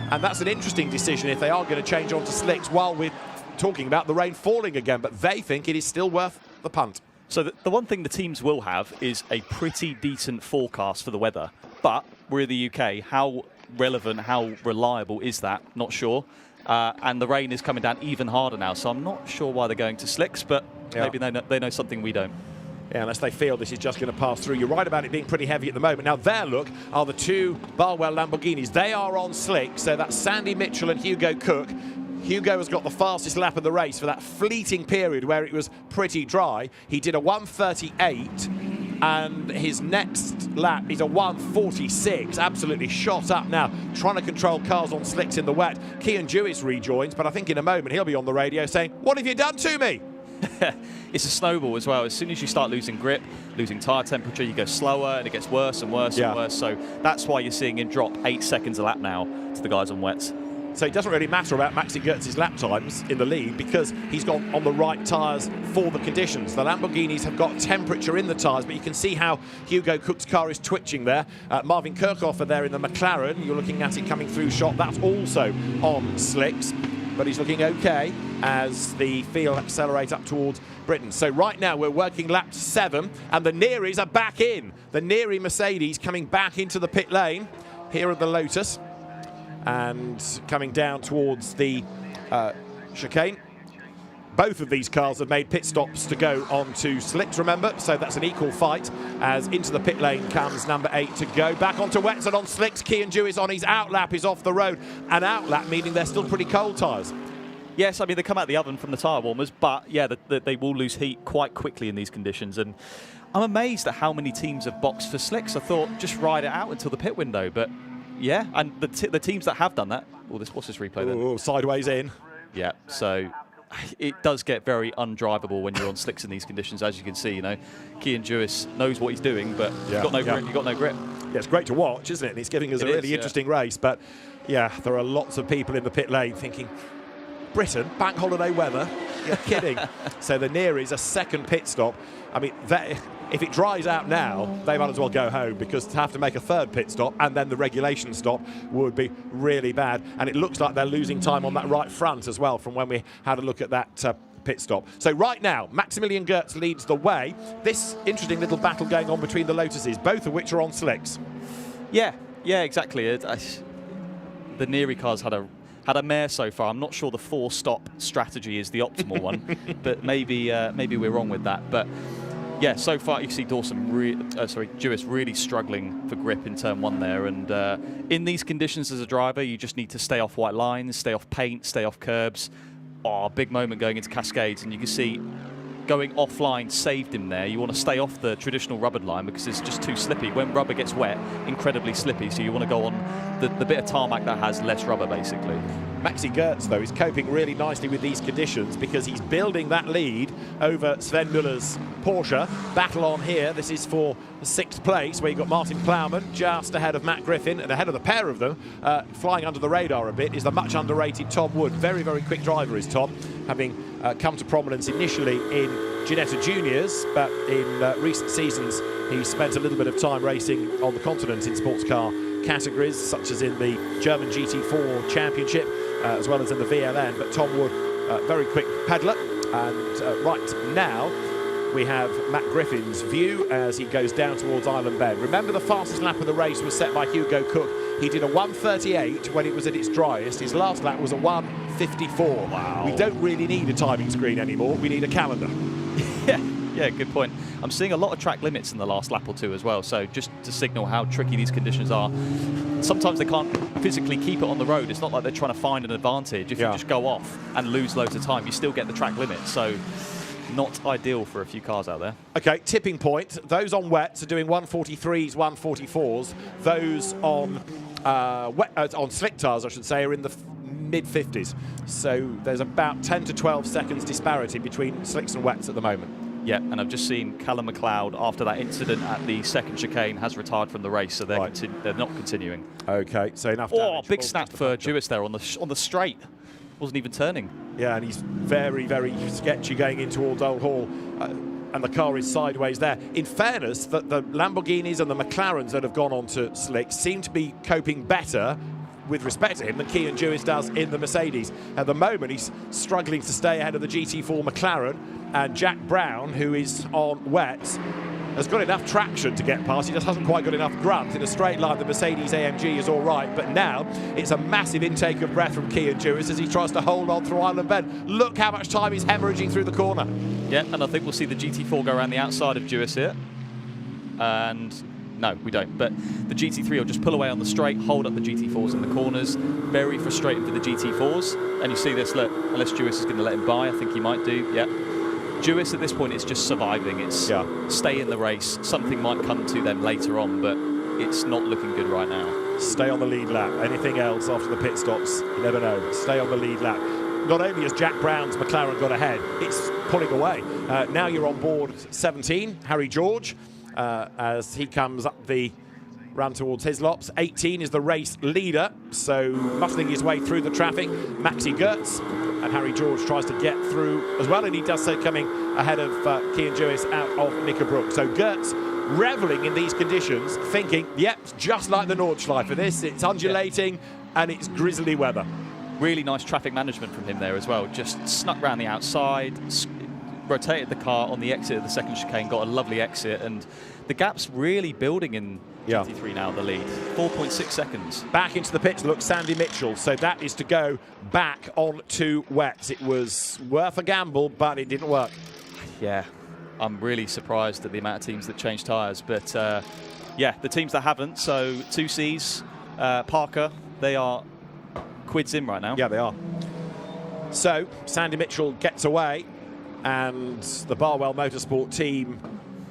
and that's an interesting decision if they are going to change on to slicks while we're talking about the rain falling again, but they think it is still worth the punt. So the one thing the teams will have is a pretty decent forecast for the weather, but we're in the UK. How relevant, how reliable is that? Not sure. And the rain is coming down even harder now, so I'm not sure why they're going to slicks, but maybe they know something we don't. Yeah, unless they feel this is just going to pass through. You're right about it being pretty heavy at the moment. Now, there, look, are the two Barwell Lamborghinis. They are on slicks, so that's Sandy Mitchell and Hugo Cook. Hugo has got the fastest lap of the race for that fleeting period where it was pretty dry. He did a 1:38, and his next lap is a 1:46. Absolutely shot up now, trying to control cars on slicks in the wet. Cian Jewis rejoins, but I think in a moment he'll be on the radio saying, "What have you done to me?" It's a snowball as well. As soon as you start losing grip, losing tyre temperature, you go slower and it gets worse and worse and worse. So that's why you're seeing him drop 8 seconds a lap now to the guys on wets. So it doesn't really matter about Maxi Gertz's lap times in the lead because he's gone on the right tyres for the conditions. The Lamborghinis have got temperature in the tyres, but you can see how Hugo Cook's car is twitching there. Marvin Kirchhofer there in the McLaren. You're looking at it coming through shot. That's also on slicks, but he's looking okay as the field accelerate up towards Britain. So right now we're working lap 7, and the Nearies are back in. The Neary Mercedes coming back into the pit lane here at the Lotus, and coming down towards the chicane. Both of these cars have made pit stops to go on to slicks, remember, so that's an equal fight as into the pit lane comes number 8 to go. Back onto wets and on slicks. Cian Jewis on his outlap is off the road. An outlap meaning they're still pretty cold tyres. Yes, I mean, they come out the oven from the tyre warmers, but yeah, they will lose heat quite quickly in these conditions. And I'm amazed at how many teams have boxed for slicks. I thought just ride it out until the pit window, but yeah, and the teams that have done that, what's this replay then? Ooh, sideways in. Yeah, so it does get very undrivable when you're on slicks in these conditions, as you can see. You know, Cian Jewis knows what he's doing, but you've got no grip. You've got no grip. Yeah, it's great to watch, isn't it? And it's giving us a really interesting race. But yeah, there are lots of people in the pit lane thinking, Britain, bank holiday weather? You're kidding. So the Neary's a second pit stop. I mean, if it dries out now, they might as well go home, because to have to make a third pit stop and then the regulation stop would be really bad. And it looks like they're losing time on that right front as well from when we had a look at that pit stop. So right now, Maximilian Gertz leads the way. This interesting little battle going on between the Lotuses, both of which are on slicks. Yeah, exactly. The Neary cars had a mare so far. I'm not sure the 4-stop strategy is the optimal one, but maybe we're wrong with that. But yeah, so far you see Jewis really struggling for grip in turn 1 there. And in these conditions as a driver, you just need to stay off white lines, stay off paint, stay off curbs. Oh, big moment going into Cascades, and you can see going offline saved him there. You want to stay off the traditional rubbered line because it's just too slippy. When rubber gets wet, incredibly slippy, so you want to go on the bit of tarmac that has less rubber, basically. Maxi Gertz, though, is coping really nicely with these conditions because he's building that lead over Sven Muller's Porsche. Battle on here. This is for 6th place, where you've got Martin Plowman just ahead of Matt Griffin, and ahead of the pair of them, flying under the radar a bit, is the much underrated Tom Wood. Very, very quick driver is Tom, having come to prominence initially in Ginetta Juniors, but in recent seasons he's spent a little bit of time racing on the continent in sports car categories, such as in the German GT4 Championship, as well as in the VLN. But Tom Wood, very quick peddler, and right now we have Matt Griffin's view as he goes down towards Island Bend. Remember, the fastest lap of the race was set by Hugo Cook. He did a 1:38 when it was at its driest. His last lap was a 1:54. Wow. We don't really need a timing screen anymore. We need a calendar. Yeah, Yeah, good point. I'm seeing a lot of track limits in the last lap or two as well, so just to signal how tricky these conditions are. Sometimes they can't physically keep it on the road. It's not like they're trying to find an advantage. If you just go off and lose loads of time, you still get the track limit, so not ideal for a few cars out there. Okay, tipping point. Those on wets are doing 143s, 144s. Those on on slick tyres, I should say, are in the mid-50s. So there's about 10 to 12 seconds disparity between slicks and wets at the moment. Yeah, and I've just seen Callum McLeod, after that incident at the second chicane, has retired from the race, so they're, they're not continuing. Okay, so enough damage. Oh, big snap for Jewis there on the straight. Wasn't even turning. Yeah, and he's very, very sketchy going into Oulton Hall. And the car is sideways there. In fairness, the Lamborghinis and the McLarens that have gone on to slicks seem to be coping better with respect to him than Cian Jewis does in the Mercedes. At the moment, he's struggling to stay ahead of the GT4 McLaren, and Jack Brown, who is on wets, has got enough traction to get past. He just hasn't quite got enough grunt. In a straight line, the Mercedes AMG is all right, but now it's a massive intake of breath from Cian Jewis as he tries to hold on through Island Bend. Look how much time he's hemorrhaging through the corner. Yeah, and I think we'll see the GT4 go around the outside of Jewis here. And no, we don't. But the GT3 will just pull away on the straight, hold up the GT4s in the corners. Very frustrating for the GT4s. And you see this, look, unless Jewis is going to let him by, I think he might do, yeah. Jewis at this point is just surviving. It's stay in the race. Something might come to them later on, but it's not looking good right now. Stay on the lead lap. Anything else after the pit stops, you never know. Stay on the lead lap. Not only has Jack Brown's McLaren got ahead, it's pulling away. Now you're on board 17, Harry George, as he comes up the run towards Hislops. 18 is the race leader, so muscling his way through the traffic. Maxi Gertz, and Harry George tries to get through as well, and he does so coming ahead of Cian Jewis out of Knickerbrook. So Gertz revelling in these conditions, thinking, yep, just like the Nordschleife for this. It's undulating and it's grizzly weather. Really nice traffic management from him there as well. Just snuck round the outside, rotated the car on the exit of the second chicane, got a lovely exit, and the gap's really building in GT3 now, the lead. 4.6 seconds. Back into the pits looks Sandy Mitchell, so that is to go back on to wets. It was worth a gamble, but it didn't work. Yeah, I'm really surprised at the amount of teams that changed tyres, but yeah, the teams that haven't, so 2Cs, Parker, they are quids in right now. Yeah, they are. So Sandy Mitchell gets away, and the Barwell Motorsport team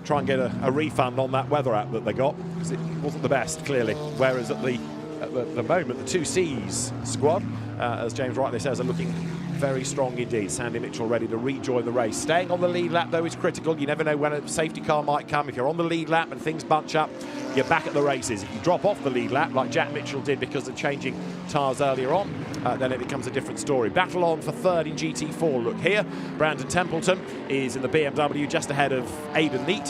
try and get a refund on that weather app that they got, because it wasn't the best, clearly. Whereas at the moment, the 2Cs squad, as James rightly says, are looking very strong indeed. Sandy Mitchell ready to rejoin the race. Staying on the lead lap, though, is critical. You never know when a safety car might come. If you're on the lead lap and things bunch up, you're back at the races. If you drop off the lead lap, like Jack Mitchell did because of changing tyres earlier on, then it becomes a different story. Battle on for third in GT4. Look here, Brandon Templeton is in the BMW just ahead of Aidan Neat,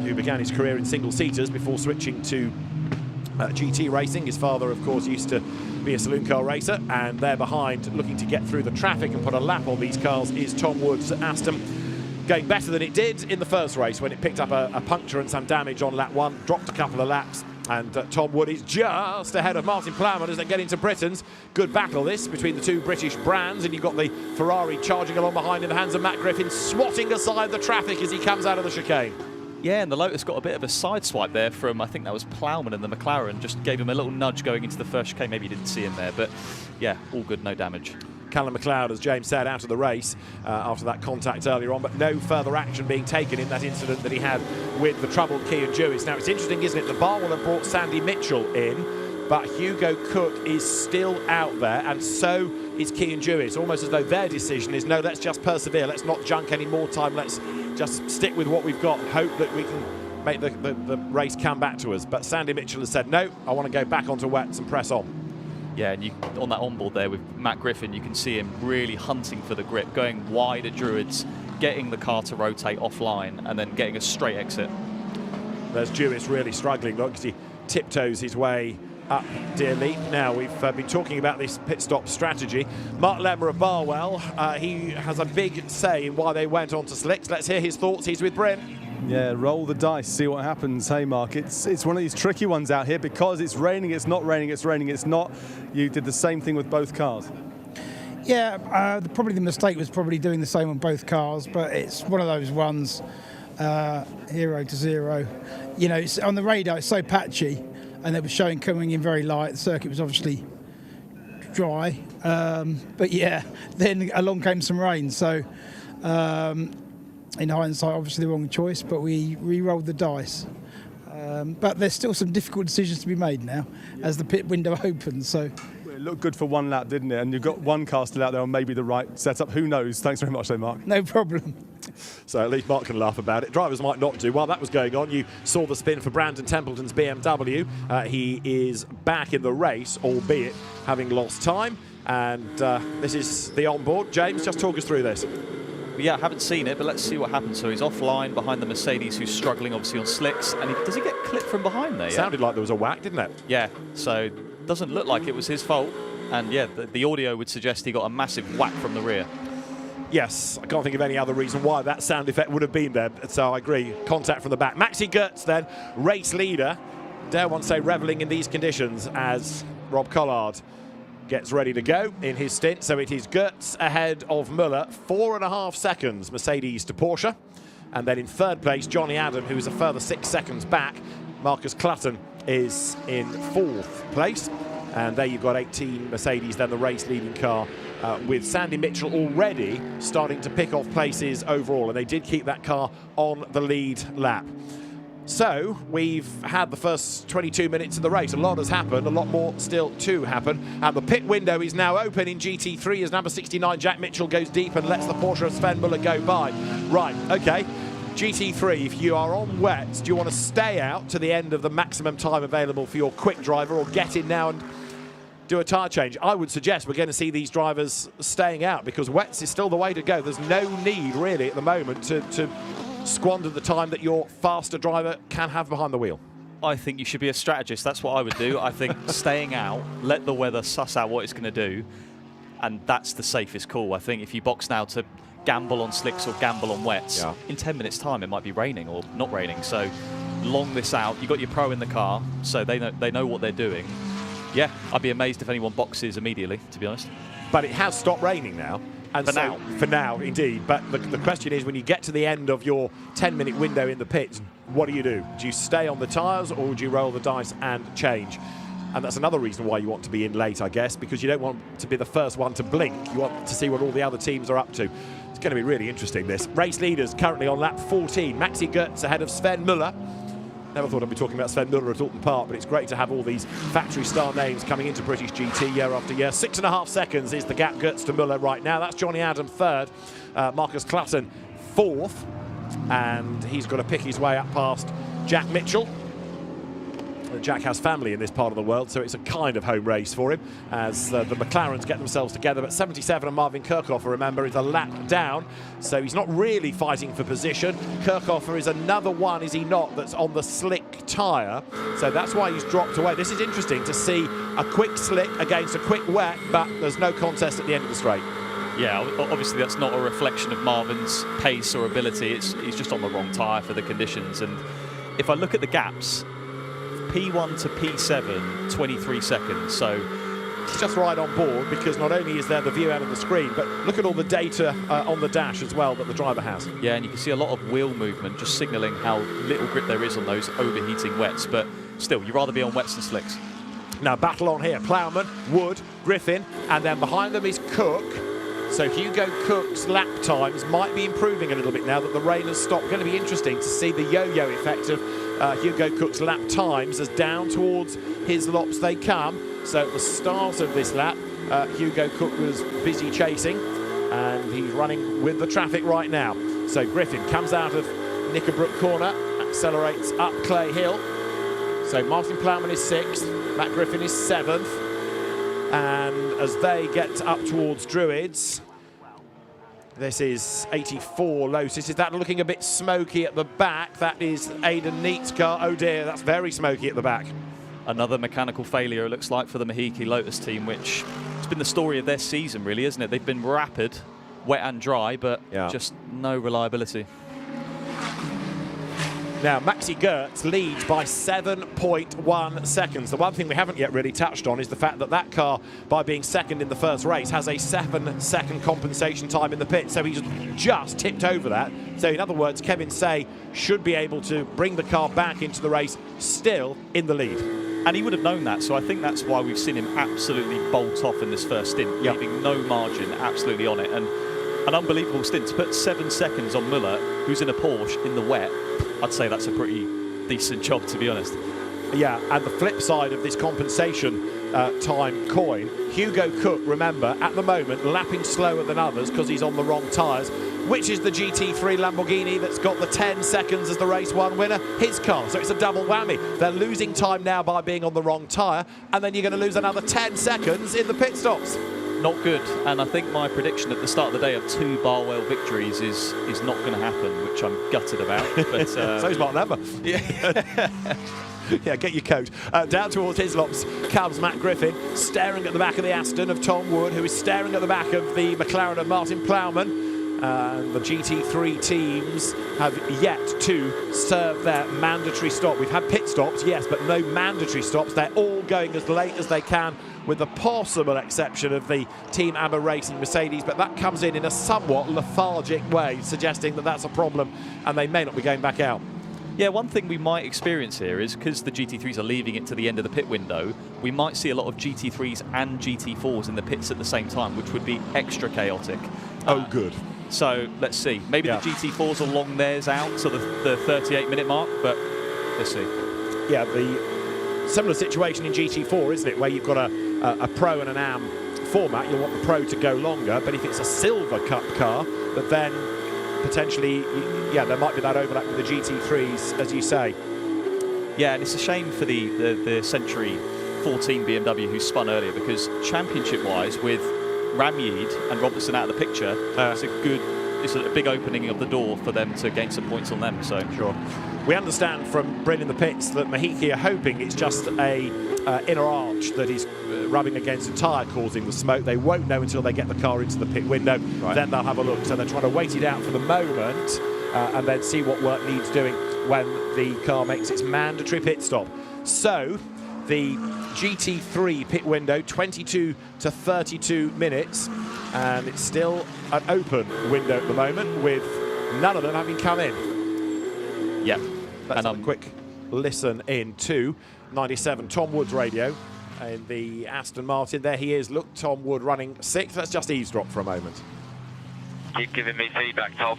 who began his career in single-seaters before switching to GT racing. His father, of course, used to be a saloon car racer, and there behind, looking to get through the traffic and put a lap on these cars, is Tom Woods at Aston. Going better than it did in the first race when it picked up a puncture and some damage on lap one, dropped a couple of laps, and Tom Wood is just ahead of Martin Plowman as they get into Britain's. Good battle this between the two British brands, and you've got the Ferrari charging along behind in the hands of Matt Griffin, swatting aside the traffic as he comes out of the chicane. Yeah, and the Lotus got a bit of a side swipe there from, I think that was Plowman, and the McLaren just gave him a little nudge going into the first chicane. Maybe you didn't see him there, but yeah, all good, no damage. Callum McLeod, as James said, out of the race after that contact earlier on, but no further action being taken in that incident that he had with the troubled Cian Jewis. Now, it's interesting, isn't it? The Barwell have brought Sandy Mitchell in, but Hugo Cook is still out there, and so is Cian Jewis, almost as though their decision is, no, let's just persevere, let's not junk any more time, let's just stick with what we've got and hope that we can make the race come back to us. But Sandy Mitchell has said, no, I want to go back onto wets and press on. Yeah, and on that onboard there with Matt Griffin, you can see him really hunting for the grip, going wide at Druids, getting the car to rotate offline, and then getting a straight exit. There's Jewis really struggling, look, as he tiptoes his way up Deer Leap. Now, we've been talking about this pit stop strategy. Mark Lemmer of Barwell, he has a big say in why they went on to slicks. Let's hear his thoughts. He's with Bryn. Yeah, roll the dice, see what happens. Hey, Mark, it's one of these tricky ones out here because it's raining, it's not raining, it's raining, it's not. You did the same thing with both cars. Yeah, probably the mistake was probably doing the same on both cars, but it's one of those ones, 0 to 0. You know, it's, on the radar it's so patchy, and it was showing coming in very light. The circuit was obviously dry, but yeah, then along came some rain. So in hindsight, obviously the wrong choice, but we re-rolled the dice. But there's still some difficult decisions to be made now as the pit window opens. So. It looked good for one lap, didn't it? And you've got one car still out there on maybe the right setup. Who knows? Thanks very much, though, Mark. No problem. So at least Mark can laugh about it. Drivers might not do. While that was going on, you saw the spin for Brandon Templeton's BMW. He is back in the race, albeit having lost time. And this is the onboard. James, just talk us through this. Yeah, I haven't seen it, but let's see what happens. So he's offline behind the Mercedes, who's struggling obviously on slicks. And does he get clipped from behind there? Sounded like there was a whack, didn't it? Yeah, so doesn't look like it was his fault. And yeah, the audio would suggest he got a massive whack from the rear. Yes, I can't think of any other reason why that sound effect would have been there. So I agree, contact from the back. Maxi Goetz then, race leader. Dare one say revelling in these conditions as Rob Collard gets ready to go in his stint. So it is Goetz ahead of Müller, 4.5 seconds Mercedes to Porsche. And then in third place, Johnny Adam, who is a further 6 seconds back. Marcus Clutton is in fourth place. And there you've got 18 Mercedes, then the race leading car, with Sandy Mitchell already starting to pick off places overall. And they did keep that car on the lead lap. So we've had the first 22 minutes of the race. A lot has happened, a lot more still to happen. And the pit window is now open in GT3 as number 69 Jack Mitchell goes deep and lets the Porsche of Sven Müller go by. Right, okay. GT3, if you are on wets, do you want to stay out to the end of the maximum time available for your quick driver, or get in now and do a tyre change? I would suggest we're going to see these drivers staying out, because wets is still the way to go. There's no need really at the moment to squander the time that your faster driver can have behind the wheel. I think you should be a strategist. That's what I would do. I think staying out, let the weather suss out what it's going to do, and that's the safest call. I think if you box now to gamble on slicks or gamble on wets, in 10 minutes time it might be raining or not raining. So long this out. You've got your pro in the car, so they know what they're doing. Yeah, I'd be amazed if anyone boxes immediately, to be honest. But it has stopped raining now. And for now, indeed. But the question is, when you get to the end of your 10-minute window in the pits, what do? Do you stay on the tyres, or do you roll the dice and change? And that's another reason why you want to be in late, I guess, because you don't want to be the first one to blink. You want to see what all the other teams are up to. It's going to be really interesting, this. Race leaders currently on lap 14. Maxi Goetz ahead of Sven Müller. Never thought I'd be talking about Sven Müller at Oulton Park, but it's great to have all these factory star names coming into British GT year after year. 6.5 seconds is the gap Goetz to Müller right now. That's Johnny Adam third, Marcus Clutton fourth, and he's got to pick his way up past Jack Mitchell. Jack has family in this part of the world, so it's a kind of home race for him as the McLarens get themselves together. But 77 and Marvin Kirchhofer, remember, is a lap down, so he's not really fighting for position. Kirchhofer is another one, is he not, that's on the slick tyre, so that's why he's dropped away. This is interesting to see a quick slick against a quick wet, but there's no contest at the end of the straight. Yeah, obviously that's not a reflection of Marvin's pace or ability. He's just on the wrong tyre for the conditions. And if I look at the gaps, P1 to P7, 23 seconds. So it's just right on board, because not only is there the view out of the screen, but look at all the data on the dash as well that the driver has. Yeah, and you can see a lot of wheel movement, just signalling how little grip there is on those overheating wets. But still, you'd rather be on wets than slicks. Now, battle on here. Plowman, Wood, Griffin, and then behind them is Cook. So Hugo Cook's lap times might be improving a little bit now that the rain has stopped. Going to be interesting to see the yo-yo effect of Hugo Cook's lap times as down towards his lops they come. So at the start of this lap, Hugo Cook was busy chasing, and he's running with the traffic right now. So Griffin comes out of Knickerbrook corner, accelerates up Clay Hill. So Martin Plowman is 6th, Matt Griffin is 7th. And as they get up towards Druids, this is 84 Lotus. Is that looking a bit smoky at the back? That is Aidan Neat's car. Oh dear, that's very smoky at the back. Another mechanical failure, it looks like, for the Mahiki Lotus team, which has been the story of their season, really, isn't it? They've been rapid, wet and dry, but just no reliability. Now, Maxi Goetz leads by 7.1 seconds. The one thing we haven't yet really touched on is the fact that that car, by being second in the first race, has a 7-second compensation time in the pit. So he's just tipped over that. So in other words, Kevin Say should be able to bring the car back into the race still in the lead. And he would have known that, so I think that's why we've seen him absolutely bolt off in this first stint, leaving no margin, absolutely on it. And an unbelievable stint. To put 7 seconds on Muller, who's in a Porsche in the wet, I'd say that's a pretty decent job, to be honest. Yeah, and the flip side of this compensation time coin, Hugo Cook, remember, at the moment, lapping slower than others because he's on the wrong tyres. Which is the GT3 Lamborghini that's got the 10 seconds as the race one winner? His car. So it's a double whammy. They're losing time now by being on the wrong tyre, and then you're going to lose another 10 seconds in the pit stops. Not good, and I think my prediction at the start of the day of 2 Barwell victories is not going to happen, which I'm gutted about. But so's Mark Lambert. Yeah. Yeah, get your coat. Down towards Hislop's comes Matt Griffin, staring at the back of the Aston of Tom Wood, who is staring at the back of the McLaren of Martin Plowman. The GT3 teams have yet to serve their mandatory stop. We've had pit stops, yes, but no mandatory stops. They're all going as late as they can, with the possible exception of the Team ABBA Racing Mercedes, but that comes in a somewhat lethargic way, suggesting that that's a problem and they may not be going back out. Yeah, one thing we might experience here is because the GT3s are leaving it to the end of the pit window, we might see a lot of GT3s and GT4s in the pits at the same time, which would be extra chaotic. Oh, good. So let's see. Maybe the GT4s will long theirs out to the 38-minute mark, but let's see. Yeah, the similar situation in GT4, isn't it, where you've got a Pro and an AM format. You'll want the Pro to go longer, but if it's a Silver Cup car, but then potentially, yeah, there might be that overlap with the GT3s, as you say. Yeah, and it's a shame for the Century 14 BMW who spun earlier, because championship-wise, with Ramyeed and Robertson out of the picture, it's a big opening of the door for them to gain some points on them. So sure. We understand from Bryn in the pits that Mahiki are hoping it's just a inner arch that is rubbing against a tyre causing the smoke. They won't know until they get the car into the pit window. Right. Then they'll have a look. So they're trying to wait it out for the moment and then see what work needs doing when the car makes its mandatory pit stop. So the GT3 pit window, 22 to 32 minutes, and it's still an open window at the moment, with none of them having come in. Yeah. Let's have a quick listen in to 97 Tom Wood's radio in the Aston Martin. There he is. Look, Tom Wood running 6th. Let's just eavesdrop for a moment. Keep giving me feedback, Tom.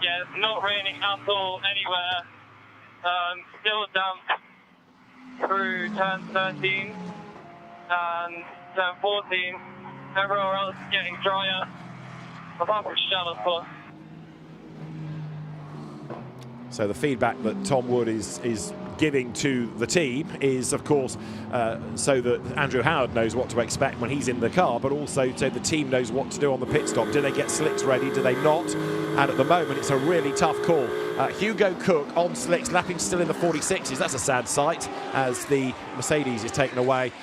Yeah, it's not raining at all anywhere. Still damp through turn 13 and turn 14. Everywhere else is getting drier, apart from Charlotte. So the feedback that Tom Wood is giving to the team is, of course, so that Andrew Howard knows what to expect when he's in the car, but also so the team knows what to do on the pit stop. Do they get slicks ready? Do they not? And at the moment, it's a really tough call. Hugo Cook on slicks, lapping still in the 46s. That's a sad sight as the Mercedes is taken away.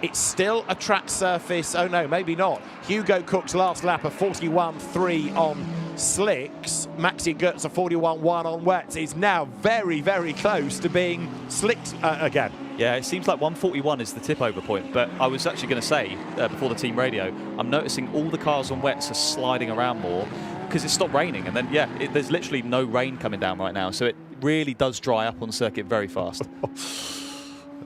It's still a track surface. Oh no, maybe not. Hugo Cook's last lap of 41.3 on slicks. Maxi Goetz a 41.1 on wets is now very, very close to being slicked again. Yeah, it seems like 141 is the tip over point, but I was actually going to say before the team radio, I'm noticing all the cars on wets are sliding around more because it stopped raining, and then there's literally no rain coming down right now, so it really does dry up on circuit very fast.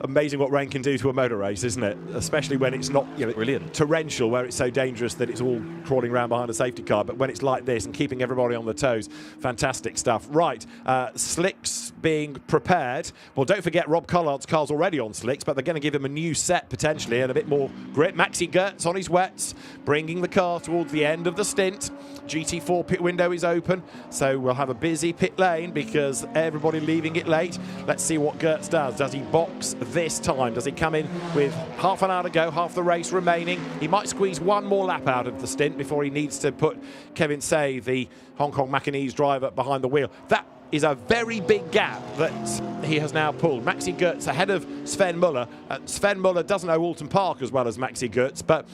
Amazing what rain can do to a motor race, isn't it? Especially when it's not, brilliant, torrential, where it's so dangerous that it's all crawling around behind a safety car. But when it's like this and keeping everybody on the toes, fantastic stuff. Right, slicks being prepared. Well, don't forget Rob Collard's car's already on slicks, but they're going to give him a new set potentially and a bit more grip. Maxi Goetz on his wets, bringing the car towards the end of the stint. GT4 pit window is open, so we'll have a busy pit lane because everybody leaving it late. Let's see what Goetz does. Does he box this time? Does he come in with half an hour to go, half the race remaining? He might squeeze one more lap out of the stint before he needs to put Kevin Say, the Hong Kong Macanese driver, behind the wheel. That is a very big gap that he has now pulled. Maxi Goetz ahead of Sven Muller. Sven Muller doesn't know Oulton Park as well as Maxi Goetz, but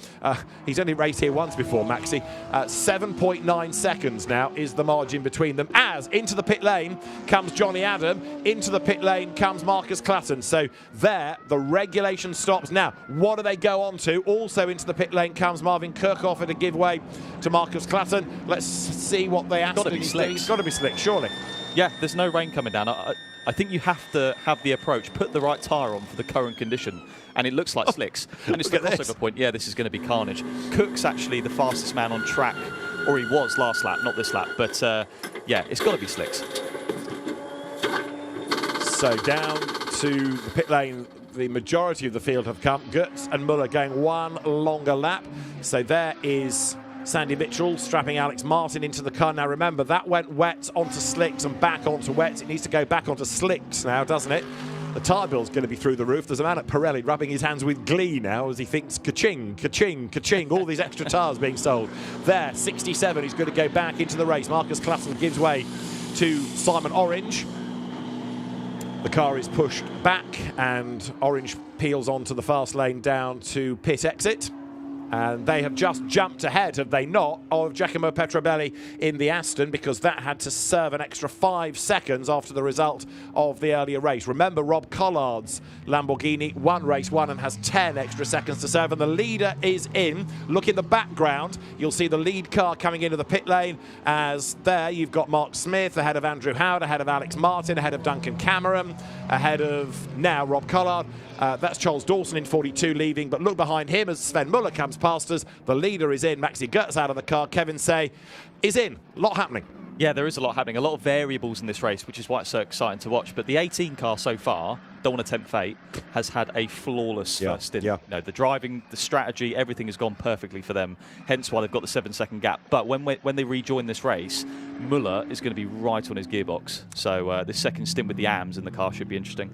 he's only raced here once before, Maxi. 7.9 seconds now is the margin between them, as into the pit lane comes Johnny Adam, into the pit lane comes Marcus Clatton. So there, the regulation stops. Now, what do they go on to? Also into the pit lane comes Marvin Kirchhoff to give way to Marcus Clatton. Let's see what they ask. Got to be slick. It's got to be slick, surely. Yeah, there's no rain coming down. I think you have to have the approach, put the right tyre on for the current condition, and it looks like slicks. And it's the crossover point. Yeah, this is going to be carnage. Cook's actually the fastest man on track, or he was last lap, not this lap. But yeah, it's got to be slicks. So down to the pit lane, the majority of the field have come. Goetz and Muller going one longer lap. So there is Sandy Mitchell strapping Alex Martin into the car. Now remember, that went wet onto slicks and back onto wets. It needs to go back onto slicks now, doesn't it? The tyre bill's going to be through the roof. There's a man at Pirelli rubbing his hands with glee now as he thinks ka-ching, ka-ching, ka-ching, all these extra tyres being sold. There, 67, he's going to go back into the race. Marcus Clatton gives way to Simon Orange. The car is pushed back and Orange peels onto the fast lane down to pit exit. And they have just jumped ahead, have they not, of Giacomo Petrobelli in the Aston, because that had to serve an extra 5 seconds after the result of the earlier race. Remember, Rob Collard's Lamborghini won race 1 and has 10 extra seconds to serve, and the leader is in. Look in the background, you'll see the lead car coming into the pit lane, as there you've got Mark Smith ahead of Andrew Howard, ahead of Alex Martin, ahead of Duncan Cameron, ahead of now Rob Collard. That's Charles Dawson in 42 leaving, but look behind him as Sven Muller comes past us. The leader is in. Maxi Goetz out of the car. Kevin Say is in. A lot happening. Yeah, there is a lot happening. A lot of variables in this race, which is why it's so exciting to watch. But the 18 car so far, don't want to tempt fate, has had a flawless first stint. Yeah. You know, the driving, the strategy, everything has gone perfectly for them. Hence why they've got the 7-second gap. But when they rejoin this race, Muller is going to be right on his gearbox. So this second stint with the AMs in the car should be interesting.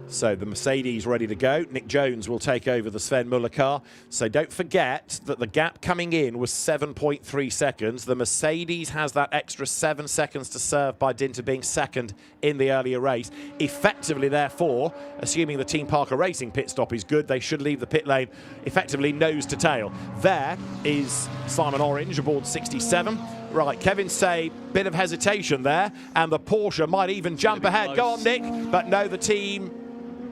So the Mercedes ready to go. Nick Jones will take over the Sven Muller car. So don't forget that the gap coming in was 7.3 seconds. The Mercedes has that extra 7 seconds to serve by dint of being second in the earlier race. Effectively, therefore, assuming the Team Parker Racing pit stop is good, they should leave the pit lane effectively nose to tail. There is Simon Orange aboard 67. Right, Kevin Say, bit of hesitation there, and the Porsche might even jump ahead. Go on, Nick. But no, the team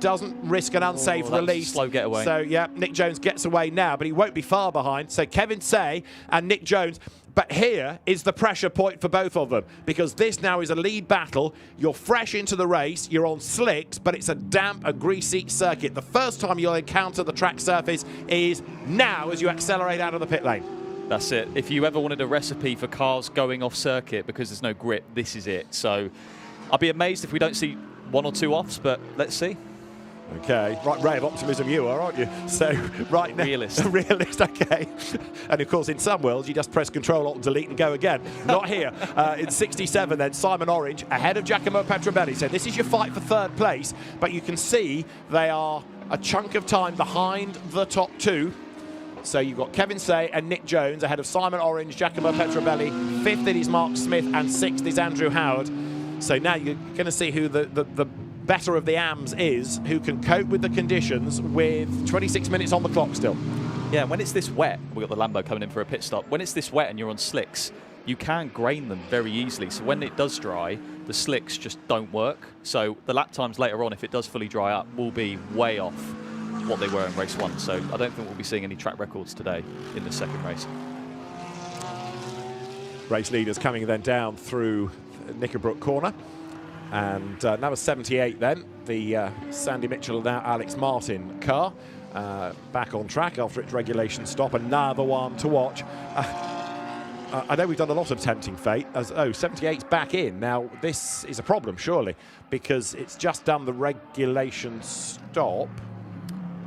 doesn't risk an unsafe release. Slow getaway. So, yeah, Nick Jones gets away now, but he won't be far behind. So Kevin Say and Nick Jones. But here is the pressure point for both of them, because this now is a lead battle. You're fresh into the race, you're on slicks, but it's a damp, a greasy circuit. The first time you'll encounter the track surface is now as you accelerate out of the pit lane. That's it. If you ever wanted a recipe for cars going off circuit because there's no grip, this is it. So I'll be amazed if we don't see 1 or 2 offs, but let's see. Okay, right, ray of optimism you are, aren't you? So, right now... Realist. Realist, okay. And of course, in some worlds, you just press Control, Alt, Delete and go again. Not here. In 67, then, Simon Orange ahead of Giacomo Petrobelli. So this is your fight for third place, but you can see they are a chunk of time behind the top 2. So you've got Kevin Say and Nick Jones ahead of Simon Orange, Giacomo Petrobelli. 5th it is Mark Smith, and 6th is Andrew Howard. So now you're going to see who the better of the AMs is, who can cope with the conditions with 26 minutes on the clock still. Yeah, when it's this wet, we've got the Lambo coming in for a pit stop. When it's this wet and you're on slicks, you can grain them very easily. So when it does dry, the slicks just don't work. So the lap times later on, if it does fully dry up, will be way off what they were in race 1. So I don't think we'll be seeing any track records today in the second race. Race leaders coming then down through Knickerbrook corner. And number 78 then, the Sandy Mitchell now Alex Martin car, back on track after its regulation stop. Another one to watch. I know we've done a lot of tempting fate, as 78's back in. Now this is a problem surely, because it's just done the regulation stop.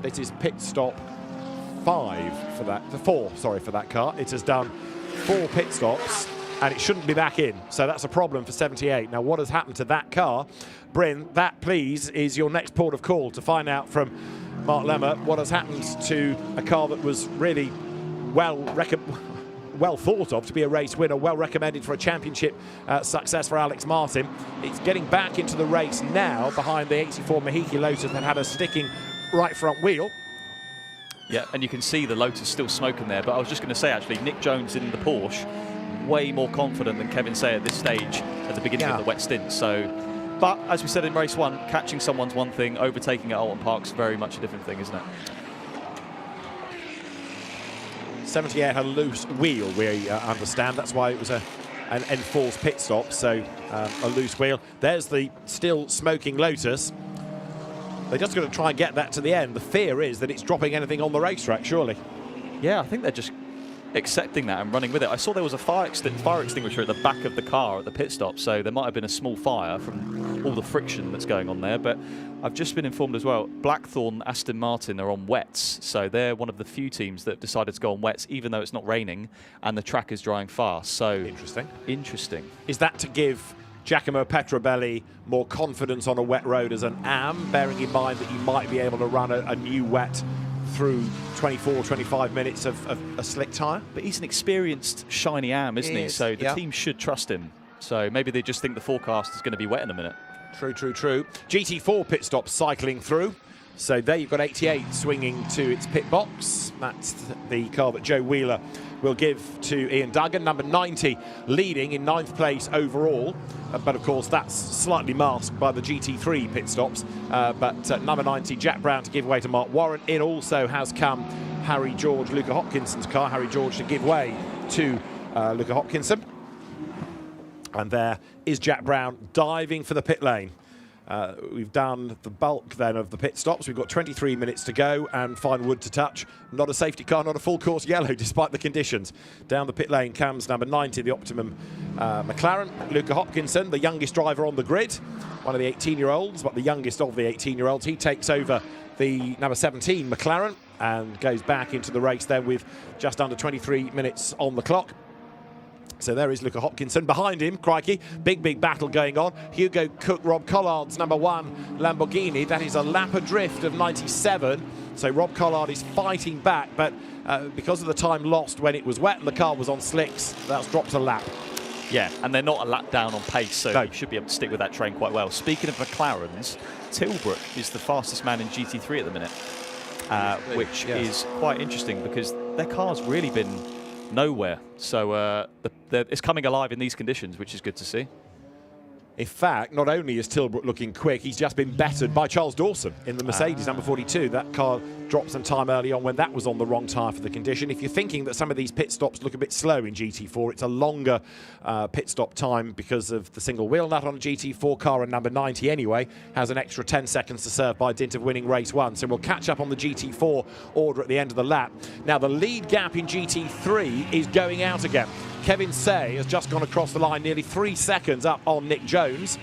This is pit stop 4 for that car. It has done 4 pit stops, and it shouldn't be back in. So that's a problem for 78. Now, what has happened to that car? Bryn, that, please, is your next port of call to find out from Mark Lemmer what has happened to a car that was really well well thought of to be a race winner, well recommended for a championship success for Alex Martin. It's getting back into the race now behind the 84 Mahiki Lotus that had a sticking right front wheel. Yeah, and you can see the Lotus still smoking there. But I was just going to say, actually, Nick Jones in the Porsche, way more confident than Kevin Say at this stage at the beginning of the wet stint. So, but as we said in race 1, catching someone's one thing, overtaking at Oulton Park's very much a different thing, isn't it? 78 had a loose wheel, we understand. That's why it was an enforced pit stop, so a loose wheel. There's the still smoking Lotus. They're just going to try and get that to the end. The fear is that it's dropping anything on the racetrack, surely. Yeah, I think they're just accepting that and running with it. I saw there was a fire extinguisher at the back of the car at the pit stop, so there might have been a small fire from all the friction that's going on there. But I've just been informed as well, Blackthorn, Aston Martin are on wets, so they're one of the few teams that have decided to go on wets, even though it's not raining and the track is drying fast. So interesting. Is that to give Giacomo Petrobelli more confidence on a wet road as an AM, bearing in mind that you might be able to run a new wet through 24, 25 minutes of a slick tyre? But he's an experienced, shiny AM, isn't he? So the team should trust him. So maybe they just think the forecast is going to be wet in a minute. True. GT4 pit stop cycling through. So there you've got 88 swinging to its pit box. That's the car that Joe Wheeler will give to Ian Duggan. Number 90 leading in 9th place overall. But of course that's slightly masked by the GT3 pit stops. But number 90, Jack Brown to give way to Mark Warren. In also has come Harry George, Luca Hopkinson's car. Harry George to give way to Luca Hopkinson. And there is Jack Brown diving for the pit lane. We've done the bulk then of the pit stops. We've got 23 minutes to go and fine wood to touch. Not a safety car, not a full course yellow despite the conditions. Down the pit lane comes number 90, the Optimum McLaren. Luca Hopkinson, the youngest driver on the grid. One of the 18-year-olds, but the youngest of the 18-year-olds. He takes over the number 17 McLaren and goes back into the race then with just under 23 minutes on the clock. So there is Luca Hopkinson. Behind him, crikey, big battle going on. Hugo Cook, Rob Collard's number 1 Lamborghini. That is a lap adrift of 97. So Rob Collard is fighting back, but because of the time lost when it was wet and the car was on slicks, that's dropped a lap. Yeah, and they're not a lap down on pace, so you should be able to stick with that train quite well. Speaking of McLarens, Tilbrook is the fastest man in GT3 at the minute, which is quite interesting because their car's really been nowhere. So it's coming alive in these conditions, which is good to see. In fact, not only is Tilbrook looking quick, he's just been bettered by Charles Dawson in the Mercedes number 42. That car dropped some time early on when that was on the wrong tyre for the condition. If you're thinking that some of these pit stops look a bit slow in GT4, it's a longer pit stop time because of the single wheel nut on a GT4 car, and number 90 anyway has an extra 10 seconds to serve by dint of winning race 1. So we'll catch up on the GT4 order at the end of the lap. Now the lead gap in GT3 is going out again. Kevin Say has just gone across the line, nearly 3 seconds up on Nick Jones.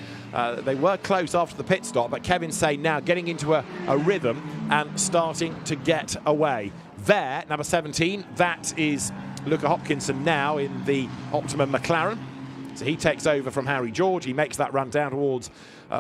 They were close after the pit stop, but Kevin Say now getting into a rhythm and starting to get away. There, number 17, that is Luca Hopkinson now in the Optimum McLaren. So he takes over from Harry George. He makes that run down towards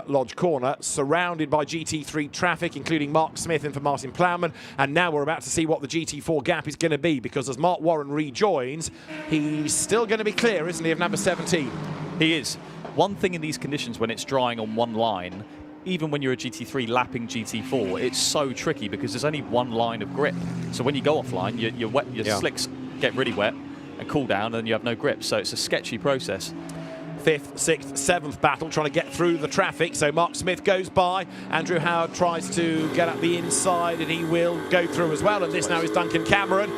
Lodge Corner, surrounded by GT3 traffic, including Mark Smith in for Martin Plowman. And now we're about to see what the GT4 gap is going to be, because as Mark Warren rejoins, he's still going to be clear, isn't he, of number 17? He is. One thing in these conditions when it's drying on one line, even when you're a GT3 lapping GT4, it's so tricky because there's only one line of grip. So when you go offline, your slicks get really wet and cool down, and then you have no grip. So it's a sketchy process. 5th, 6th, 7th battle trying to get through the traffic. So Mark Smith goes by. Andrew Howard tries to get up the inside, and he will go through as well. And this now is Duncan Cameron.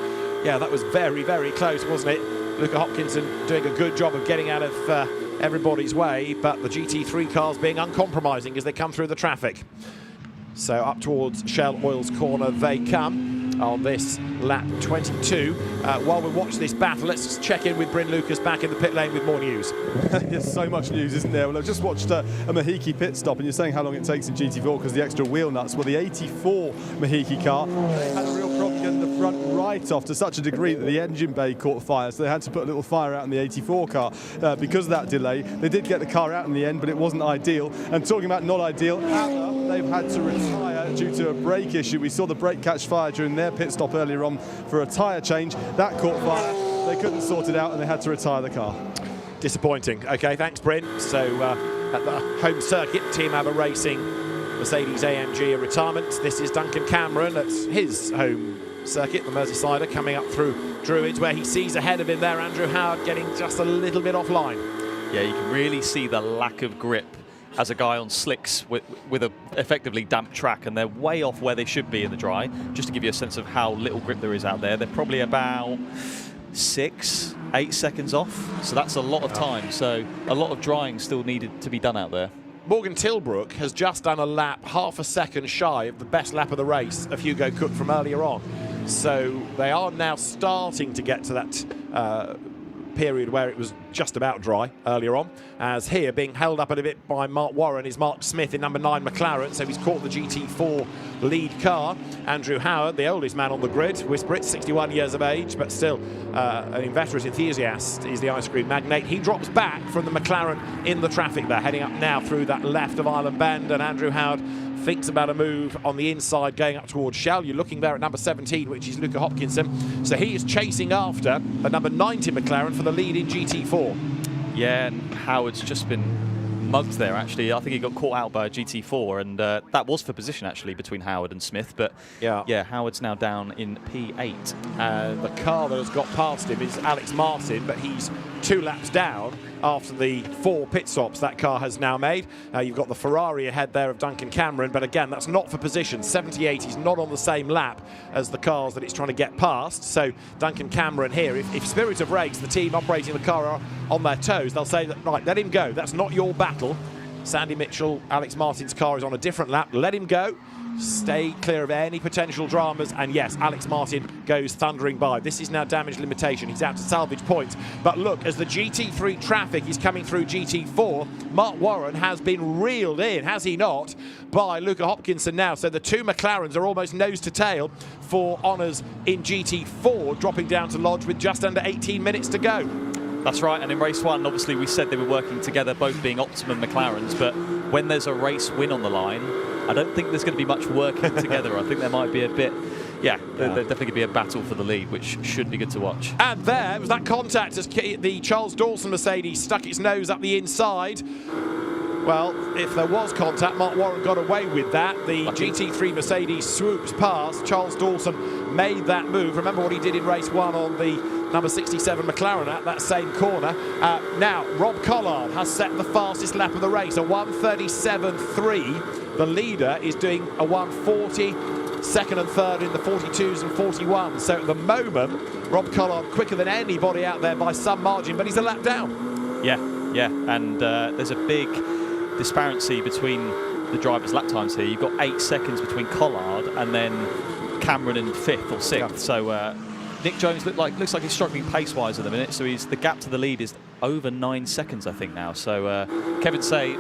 Yeah, that was very close, wasn't it? Luca Hopkinson doing a good job of getting out of everybody's way, but the GT3 cars being uncompromising as they come through the traffic. So up towards Shell Oil's corner they come on this lap 22. While we watch this battle, let's just check in with Bryn Lucas back in the pit lane with more news. There's so much news, isn't there? Well, I've just watched a Mahiki pit stop, and you're saying how long it takes in GT4 because the extra wheel nuts. Well, the 84 Mahiki car had a real problem getting the front right off to such a degree that the engine bay caught fire, so they had to put a little fire out in the 84 car. Because of that delay, they did get the car out in the end, but it wasn't ideal. And talking about not ideal, they've had to retire due to a brake issue. We saw the brake catch fire during their pit stop earlier on for a tyre change. That caught fire. they couldn't sort it out and they had to retire the car. Disappointing. Okay, thanks, Bryn. So at the home circuit, Team ABBA Racing, Mercedes AMG a retirement. This is Duncan Cameron at his home circuit, the Merseysider, coming up through Druids, where he sees ahead of him there Andrew Howard getting just a little bit offline. Yeah, you can really see the lack of grip as a guy on slicks with a effectively damp track, and they're way off where they should be in the dry. Just to give you a sense of how little grip there is out there, they're probably about 6-8 seconds off, so that's a lot of time. So a lot of drying still needed to be done out there. Morgan Tilbrook has just done a lap half a second shy of the best lap of the race of Hugo Cook from earlier on. So they are now starting to get to that period where it was just about dry earlier on, as here being held up a bit by Mark Warren is Mark Smith in number 9 McLaren, so he's caught the GT4 lead car. Andrew Howard, the oldest man on the grid, whisper it, 61 years of age, but still an inveterate enthusiast, is the ice cream magnate. He drops back from the McLaren in the traffic there, heading up now through that left of Island Bend, and Andrew Howard thinks about a move on the inside going up towards Shell. You're looking there at number 17, which is Luca Hopkinson. So he is chasing after the number 90 McLaren for the lead in GT4. Yeah, and Howard's just been mugged there, actually. I think he got caught out by a GT4, and that was for position, actually, between Howard and Smith. But yeah, Howard's now down in P8. The car that has got past him is Alex Martin, but he's 2 laps down after the 4 pit stops that car has now made. You've got the Ferrari ahead there of Duncan Cameron, but again, that's not for position. 78 is not on the same lap as the cars that it's trying to get past. So Duncan Cameron here, if Spirit of Race, the team operating the car, are on their toes, they'll say, that, right, let him go. That's not your battle. Sandy Mitchell, Alex Martin's car is on a different lap. Let him go. Stay clear of any potential dramas, and yes, Alex Martin goes thundering by. This is now damage limitation. He's out to salvage points, but look, as the GT3 traffic is coming through GT4, Mark Warren has been reeled in, has he not, by Luca Hopkinson now. So the 2 McLarens are almost nose to tail for honours in GT4, dropping down to Lodge with just under 18 minutes to go. That's right, and in race 1, obviously we said they were working together, both being Optimum McLarens, but when there's a race win on the line, I don't think there's going to be much working together. I think there might be a bit, there's definitely going to be a battle for the lead, which should be good to watch. And there was that contact as the Charles Dawson Mercedes stuck its nose up the inside. Well, if there was contact, Mark Warren got away with that. The GT3 Mercedes swoops past. Charles Dawson made that move. Remember what he did in race 1 on the number 67 McLaren at that same corner. Now, Rob Collard has set the fastest lap of the race, a 1:37.3. The leader is doing a 1:40, second and third in the 42s and 41s. So at the moment, Rob Collard quicker than anybody out there by some margin, but he's a lap down. Yeah, and there's a big disparity between the drivers' lap times here. You've got 8 seconds between Collard and then Cameron in 5th or 6th. Yeah. So Nick Jones looks like he's struggling pace-wise at the minute. So the gap to the lead is over 9 seconds, I think now. So Kevin Say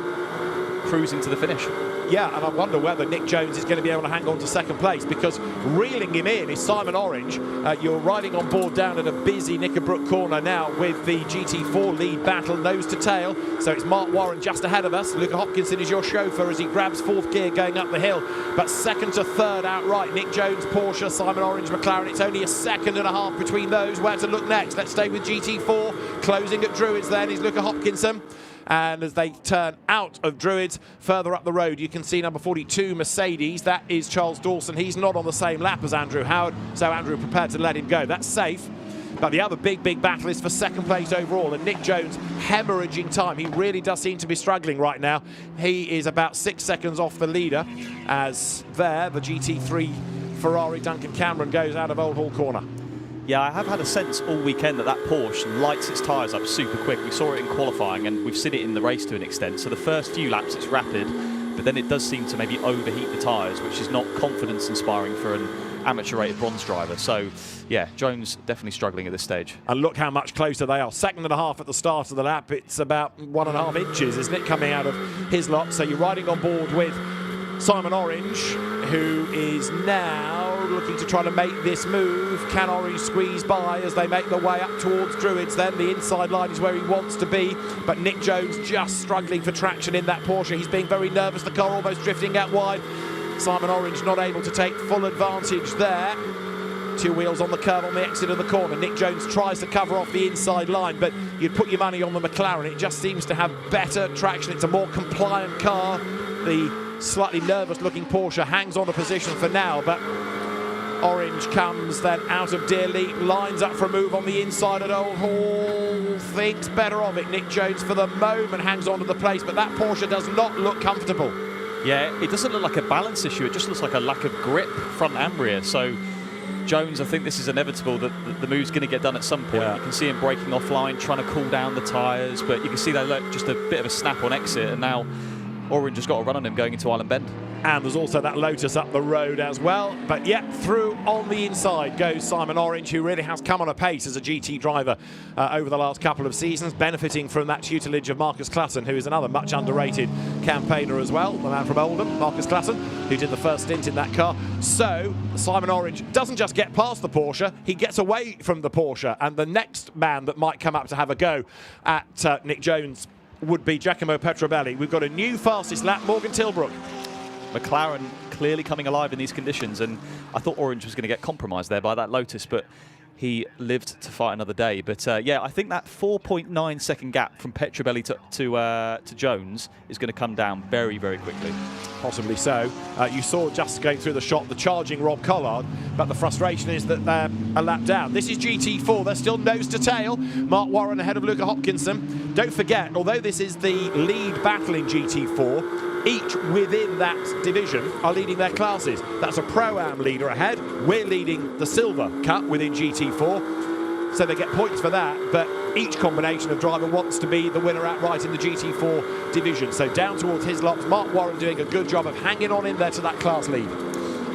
cruising to the finish. Yeah, and I wonder whether Nick Jones is going to be able to hang on to second place, because reeling him in is Simon Orange. You're riding on board down at a busy Knickerbrook corner now with the GT4 lead battle nose to tail. So it's Mark Warren just ahead of us. Luca Hopkinson is your chauffeur as he grabs 4th gear going up the hill. But second to third outright, Nick Jones, Porsche, Simon Orange, McLaren. It's only a second and a half between those. Where to look next? Let's stay with GT4. Closing at Druids then is Luca Hopkinson. And as they turn out of Druids, further up the road, you can see number 42 Mercedes. That is Charles Dawson. He's not on the same lap as Andrew Howard, so Andrew prepared to let him go. That's safe. But the other big battle is for second place overall, and Nick Jones hemorrhaging time. He really does seem to be struggling right now. He is about 6 seconds off the leader, as there, the GT3 Ferrari Duncan Cameron goes out of Old Hall Corner. Yeah, I have had a sense all weekend that Porsche lights its tyres up super quick. We saw it in qualifying, and we've seen it in the race to an extent. So the first few laps it's rapid, but then it does seem to maybe overheat the tyres, which is not confidence-inspiring for an amateur-rated bronze driver. So, yeah, Jones definitely struggling at this stage. And look how much closer they are. Second and a half at the start of the lap. It's about 1.5 inches, isn't it, coming out of his lot. So you're riding on board with Simon Orange, who is now looking to try to make this move. Can Orange squeeze by as they make their way up towards Druids then? The inside line is where he wants to be, but Nick Jones just struggling for traction in that Porsche. He's being very nervous, the car almost drifting out wide. Simon Orange not able to take full advantage there. Two wheels on the curve on the exit of the corner. Nick Jones tries to cover off the inside line, but you'd put your money on the McLaren. It just seems to have better traction. It's a more compliant car. The slightly nervous-looking Porsche hangs on a position for now, but Orange comes then out of Deer Leap, lines up for a move on the inside at Old Hall, thinks better of it. Nick Jones for the moment hangs on to the place, but that Porsche does not look comfortable. Yeah, it doesn't look like a balance issue, it just looks like a lack of grip front and rear. So Jones, I think this is inevitable that the move's going to get done at some point. You can see him breaking offline, trying to cool down the tyres, but you can see they look just a bit of a snap on exit, and now Orange has got a run on him going into Island Bend. And there's also that Lotus up the road as well. But yet, through on the inside goes Simon Orange, who really has come on a pace as a GT driver over the last couple of seasons, benefiting from that tutelage of Marcus Classen, who is another much underrated campaigner as well, the man from Oulton, Marcus Classen, who did the first stint in that car. So Simon Orange doesn't just get past the Porsche, he gets away from the Porsche. And the next man that might come up to have a go at Nick Jones would be Giacomo Petrobelli. We've got a new fastest lap, Morgan Tilbrook. McLaren clearly coming alive in these conditions, and I thought Orange was going to get compromised there by that Lotus, but he lived to fight another day. But yeah, I think that 4.9 second gap from Petrobelli to Jones is going to come down very, very quickly. Possibly so. You saw just going through the shot the charging Rob Collard, but the frustration is that they're a lap down. This is GT4, they're still nose to tail. Mark Warren ahead of Luca Hopkinson. Don't forget, although this is the lead battle in GT4, each within that division are leading their classes. That's a Pro-Am leader ahead. We're leading the Silver Cup within GT4, so they get points for that, but each combination of driver wants to be the winner outright in the GT4 division. So down towards his lots, Mark Warren doing a good job of hanging on in there to that class lead.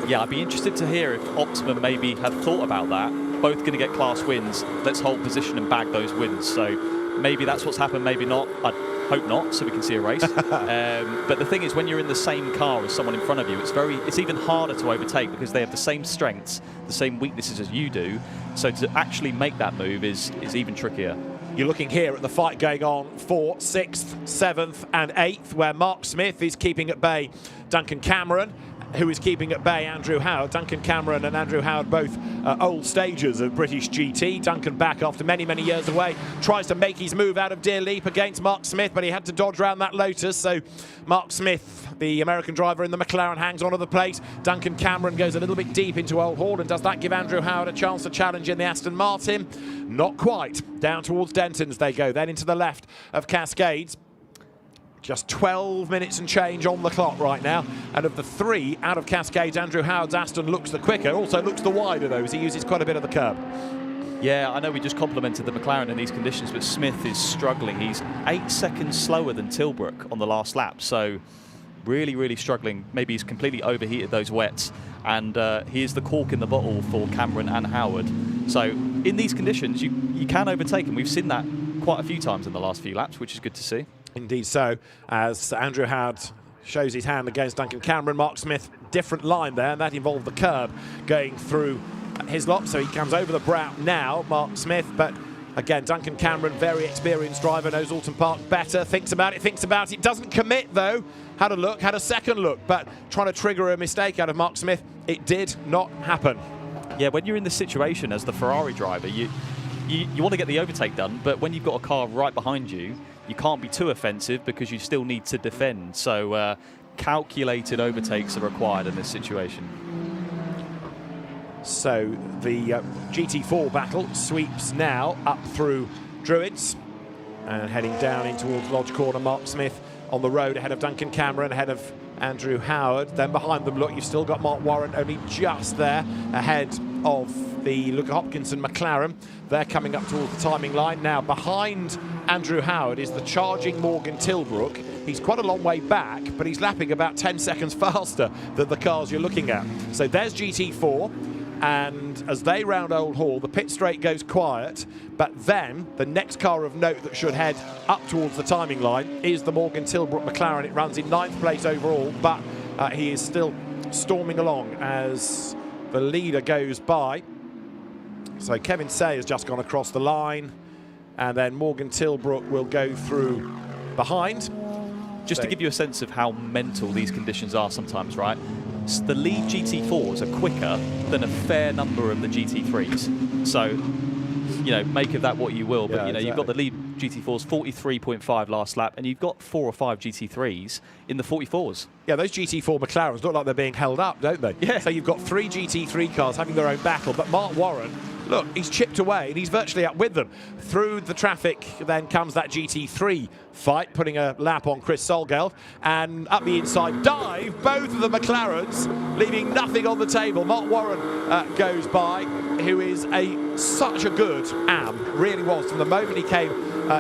Yeah, I'd be interested to hear if Optimum maybe had thought about that. Both going to get class wins. Let's hold position and bag those wins. So maybe that's what's happened, maybe not. I'd hope not, so we can see a race. But the thing is, when you're in the same car as someone in front of you, it's even harder to overtake because they have the same strengths, the same weaknesses as you do. So to actually make that move is even trickier. You're looking here at the fight going on for 6th, 7th and 8th, where Mark Smith is keeping at bay Duncan Cameron, who is keeping at bay Andrew Howard. Duncan Cameron and Andrew Howard, both old stagers of British GT. Duncan back after many, many years away, tries to make his move out of Deer Leap against Mark Smith, but he had to dodge around that Lotus. So Mark Smith, the American driver in the McLaren, hangs onto the place. Duncan Cameron goes a little bit deep into Old Hall, and does that give Andrew Howard a chance to challenge in the Aston Martin? Not quite. Down towards Denton's they go, then into the left of Cascades. Just 12 minutes and change on the clock right now. And of the three out of Cascades, Andrew Howard's Aston looks the quicker, also looks the wider though, as he uses quite a bit of the curb. Yeah, I know we just complimented the McLaren in these conditions, but Smith is struggling. He's 8 seconds slower than Tilbrook on the last lap, so really, really struggling. Maybe he's completely overheated those wets, and he is the cork in the bottle for Cameron and Howard. So in these conditions, you can overtake him. We've seen that quite a few times in the last few laps, which is good to see. Indeed so, as Andrew Howard shows his hand against Duncan Cameron. Mark Smith, different line there, and that involved the curb going through his lot, so he comes over the brow now, Mark Smith, but again, Duncan Cameron, very experienced driver, knows Oulton Park better, thinks about it, doesn't commit though, had a second look, but trying to trigger a mistake out of Mark Smith, it did not happen. Yeah, when you're in this situation as the Ferrari driver, you want to get the overtake done, but when you've got a car right behind you, you can't be too offensive because you still need to defend. So calculated overtakes are required in this situation. So the GT4 battle sweeps now up through Druids and heading down in towards Lodge Corner. Mark Smith on the road ahead of Duncan Cameron, ahead of Andrew Howard. Then behind them, look, you've still got Mark Warren only just there ahead of the Luca Hopkinson McLaren. They're coming up towards the timing line. Now behind Andrew Howard is the charging Morgan Tilbrook. He's quite a long way back, but he's lapping about 10 seconds faster than the cars you're looking at. So there's GT4. And as they round Old Hall, the pit straight goes quiet, but then the next car of note that should head up towards the timing line is the Morgan Tilbrook McLaren. It runs in 9th place overall, but he is still storming along as the leader goes by. So Kevin Say has just gone across the line, and then Morgan Tilbrook will go through behind. Just to give you a sense of how mental these conditions are sometimes, right? The lead GT4s are quicker than a fair number of the GT3s. So, you know, make of that what you will. But, Yeah, you know, exactly. you've got the lead GT4s 43.5 last lap, and you've got 4 or 5 GT3s in the 44s. Yeah, those GT4 McLarens look like they're being held up, don't they? Yeah. So you've got 3 GT3 cars having their own battle, but Mark Warren, look, he's chipped away and he's virtually up with them. Through the traffic then comes that GT3 fight, putting a lap on Chris Solgeld, and up the inside dive, both of the McLarens, leaving nothing on the table. Mark Warren goes by, who is such a good AM, really was, from the moment he came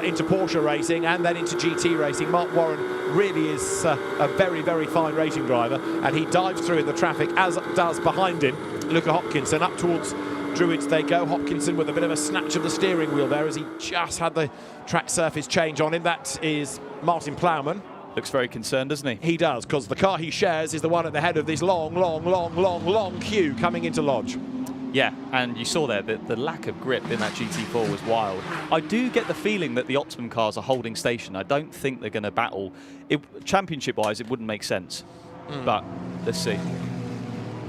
into Porsche racing and then into GT racing. Mark Warren really is a very, very fine racing driver, and he dives through in the traffic, as does behind him Luca Hopkinson. Up towards Druids they go. Hopkinson with a bit of a snatch of the steering wheel there as he just had the track surface change on him. That is Martin Plowman. Looks very concerned, doesn't he? He does, because the car he shares is the one at the head of this long queue coming into Lodge. Yeah, and you saw there that the lack of grip in that GT4 was wild. I do get the feeling that the Optimum cars are holding station. I don't think they're going to battle. Championship-wise, it wouldn't make sense. But let's see.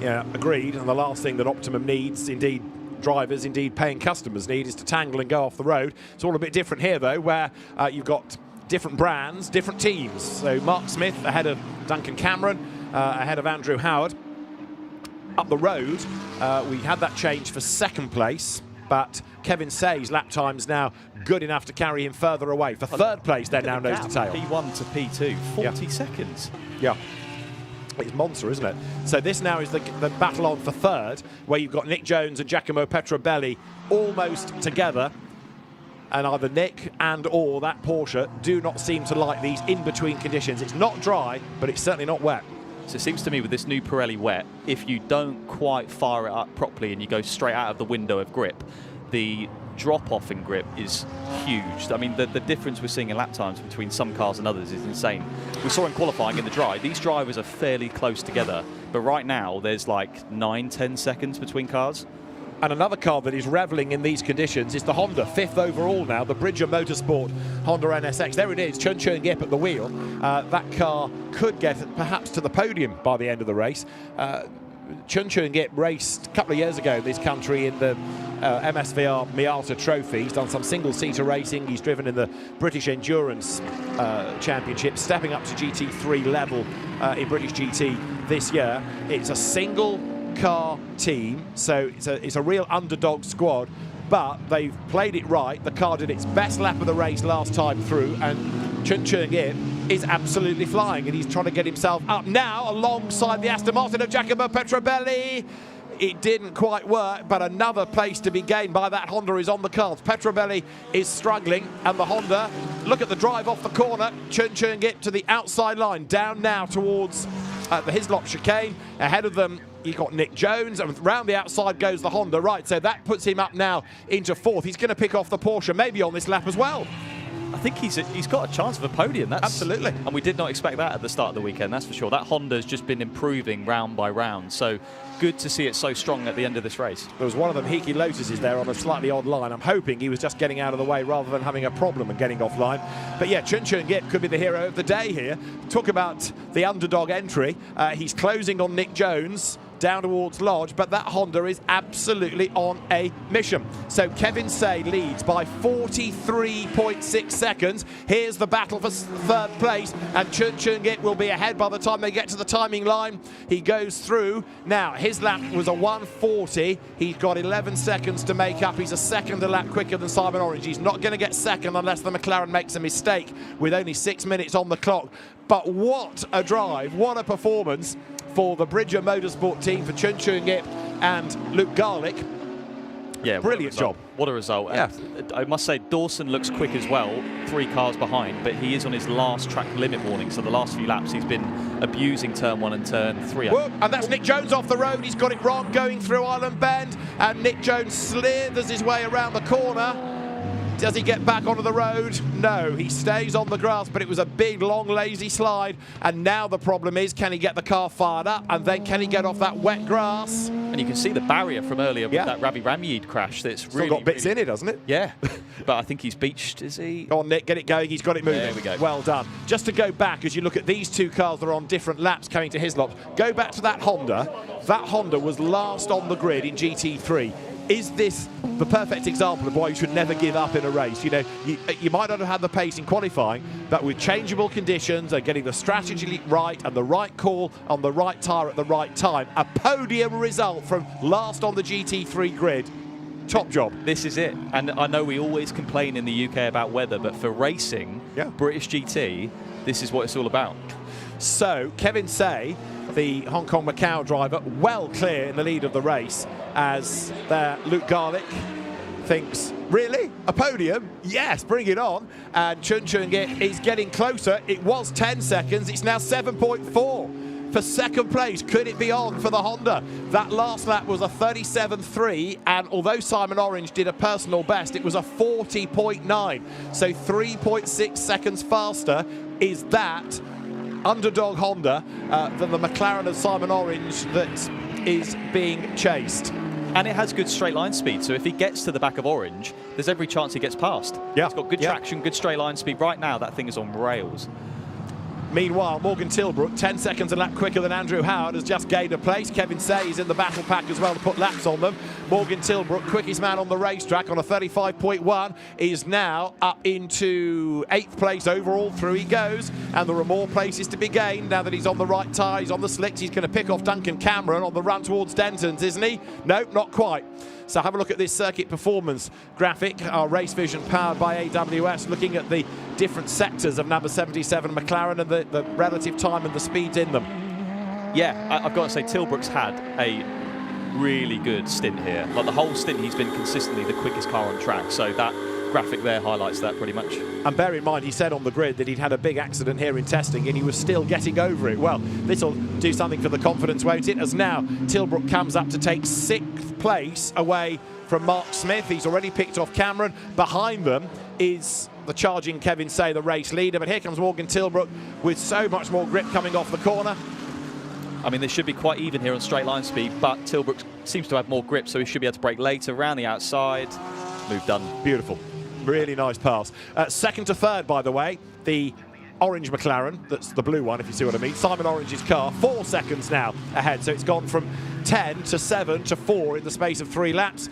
Yeah, agreed. And the last thing that Optimum needs, indeed drivers, indeed paying customers need, is to tangle and go off the road. It's all a bit different here, though, where you've got different brands, different teams. So Mark Smith ahead of Duncan Cameron, ahead of Andrew Howard. Up the road, we had that change for second place, but Kevin Say's lap time's now good enough to carry him further away. For third place, they're now nose to tail. P1 to P2, 40 seconds. Yeah. It's monster, isn't it? So this now is the battle on for third, where you've got Nick Jones and Giacomo Petrobelli almost together. And either Nick and or that Porsche do not seem to like these in-between conditions. It's not dry, but it's certainly not wet. So it seems to me with this new Pirelli wet, if you don't quite fire it up properly and you go straight out of the window of grip, the drop-off in grip is huge. I mean, the difference we're seeing in lap times between some cars and others is insane. We saw in qualifying in the dry, these drivers are fairly close together, but right now there's like 9-10 seconds between cars. And another car that is reveling in these conditions is the Honda, 5th overall now, the Bridger Motorsport Honda NSX. There it is, Chun Chun Gip at the wheel. That car could get perhaps to the podium by the end of the race. Chun Chun Gip raced a couple of years ago in this country in the MSVR Miata Trophy. He's done some single-seater racing. He's driven in the British Endurance Championship, stepping up to GT3 level in British GT this year. It's a single car team, so it's a real underdog squad, but they've played it right. The car did its best lap of the race last time through, and Chun Chun Gip is absolutely flying, and he's trying to get himself up now alongside the Aston Martin of Giacomo Petrobelli. It didn't quite work, but another place to be gained by that Honda is on the cards. Petrobelli is struggling, and the Honda, look at the drive off the corner. Chun Chun Gip to the outside line, down now towards the Hislop chicane. Ahead of them, you've got Nick Jones, and round the outside goes the Honda. Right, so that puts him up now into fourth. He's going to pick off the Porsche, maybe on this lap as well. I think he's got a chance of a podium. That's absolutely. And we did not expect that at the start of the weekend, that's for sure. That Honda's just been improving round by round. So good to see it so strong at the end of this race. There was one of them, Heikki Lotus, is there on a slightly odd line. I'm hoping he was just getting out of the way rather than having a problem and getting offline. But yeah, Chun Chun Gip could be the hero of the day here. Talk about the underdog entry. He's closing on Nick Jones down towards Lodge, but that Honda is absolutely on a mission. So Kevin Say leads by 43.6 seconds. Here's the battle for third place, and Chun Chun Gip will be ahead by the time they get to the timing line. He goes through. Now, his lap was a 1:40. He's got 11 seconds to make up. He's a second a lap quicker than Simon Orange. He's not going to get second unless the McLaren makes a mistake with only 6 minutes on the clock. But what a drive, what a performance for the Bridger Motorsport team, for Chun Chun Gip and Luke Garlick. Yeah, brilliant job. What a result. Yeah. And I must say, Dawson looks quick as well, 3 cars behind, but he is on his last track limit warning. So the last few laps he's been abusing turn 1 and turn 3. Whoa, and that's Nick Jones off the road. He's got it wrong going through Island Bend, and Nick Jones slithers his way around the corner. Does he get back onto the road? No, he stays on the grass, but it was a big, long, lazy slide. And now the problem is, can he get the car fired up? And then can he get off that wet grass? And you can see the barrier from earlier with that Ravi Ramyid crash. That's Still got bits in it, doesn't it? Yeah. But I think he's beached, is he? Go on, Nick, get it going. He's got it moving. There we go. Well done. Just to go back, as you look at these two cars that are on different laps coming to his lot, go back to that Honda. That Honda was last on the grid in GT3. Is this the perfect example of why you should never give up in a race? You know, you might not have had the pace in qualifying, but with changeable conditions and getting the strategy right and the right call on the right tyre at the right time, a podium result from last on the GT3 grid. Top job. This is it. And I know we always complain in the UK about weather, but for racing, British GT, this is what it's all about. So, Kevin Say, the Hong Kong Macau driver, well clear in the lead of the race, as Luke Garlick thinks, really? A podium? Yes, bring it on. And Chun Chung is getting closer. It was 10 seconds. It's now 7.4 for second place. Could it be on for the Honda? That last lap was a 37.3, and although Simon Orange did a personal best, it was a 40.9. So 3.6 seconds faster. Is that underdog Honda than the McLaren of Simon Orange that is being chased? And it has good straight line speed, so if he gets to the back of Orange, there's every chance he gets past. Yeah. It's got good traction, good straight line speed. Right now, that thing is on rails. Meanwhile, Morgan Tilbrook, 10 seconds a lap quicker than Andrew Howard, has just gained a place. Kevin Say is in the battle pack as well to put laps on them. Morgan Tilbrook, quickest man on the racetrack on a 35.1, is now up into 8th place overall. Through he goes, and there are more places to be gained now that he's on the right tyre. He's on the slicks. He's going to pick off Duncan Cameron on the run towards Denton's, isn't he? Nope, not quite. So have a look at this circuit performance graphic, our race vision powered by AWS, looking at the different sectors of number 77 McLaren and the relative time and the speeds in them. Yeah, I've got to say, Tilbrook's had a really good stint here. Like the whole stint, he's been consistently the quickest car on track. So that graphic there highlights that pretty much. And bear in mind, he said on the grid that he'd had a big accident here in testing and he was still getting over it. Well, this will do something for the confidence, won't it? As now Tilbrook comes up to take 6th place away from Mark Smith. He's already picked off Cameron. Behind them is the charging Kevin Say, the race leader. But here comes Morgan Tilbrook with so much more grip coming off the corner. I mean, they should be quite even here on straight line speed, but Tilbrook seems to have more grip, so he should be able to brake later, around the outside. Move done. Beautiful. Really nice pass. Second to third, by the way, the orange McLaren, that's the blue one, if you see what I mean. Simon Orange's car, 4 seconds now ahead. So it's gone from 10 to 7 to 4 in the space of 3 laps.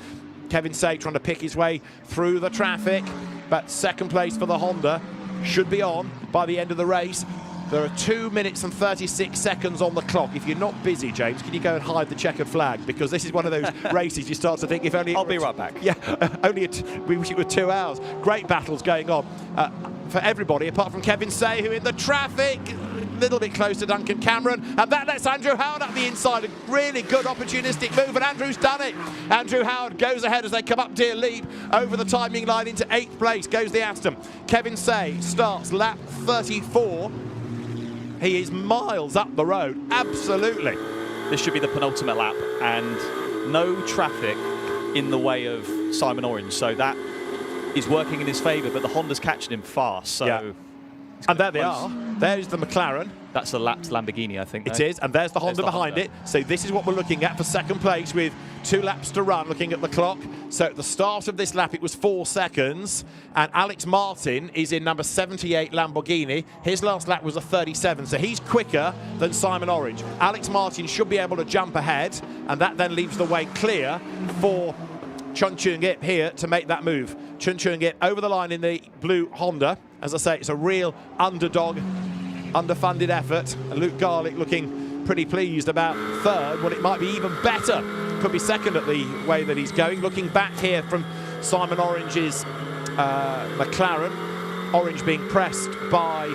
Kevin Say trying to pick his way through the traffic, but second place for the Honda should be on by the end of the race. There are 2 minutes and 36 seconds on the clock. If you're not busy, James, can you go and hide the checkered flag? Because this is one of those races you start to think, if only... I'll be right back. Yeah, we wish it were 2 hours. Great battles going on for everybody, apart from Kevin Say, who in the traffic, a little bit close to Duncan Cameron, and that lets Andrew Howard up the inside. A really good opportunistic move, and Andrew's done it. Andrew Howard goes ahead as they come up Deer Leap over the timing line into 8th place. Goes the Aston. Kevin Say starts lap 34. He is miles up the road, absolutely. This should be the penultimate lap, and no traffic in the way of Simon Orange, so that is working in his favour, but the Honda's catching him fast, so... Yeah. And there they are. There's the McLaren. That's a lapped Lamborghini, I think. It is, and there's the Honda behind it. So this is what we're looking at for second place with 2 laps to run, looking at the clock. So at the start of this lap, it was 4 seconds, and Alex Martin is in number 78 Lamborghini. His last lap was a 37, so he's quicker than Simon Orange. Alex Martin should be able to jump ahead, and that then leaves the way clear for Chun Chung Ip here to make that move. Chun Chung Ip over the line in the blue Honda. As I say, it's a real underdog, underfunded effort. And Luke Garlick looking pretty pleased about third. Well, it might be even better. Could be second at the way that he's going. Looking back here from Simon Orange's McLaren. Orange being pressed by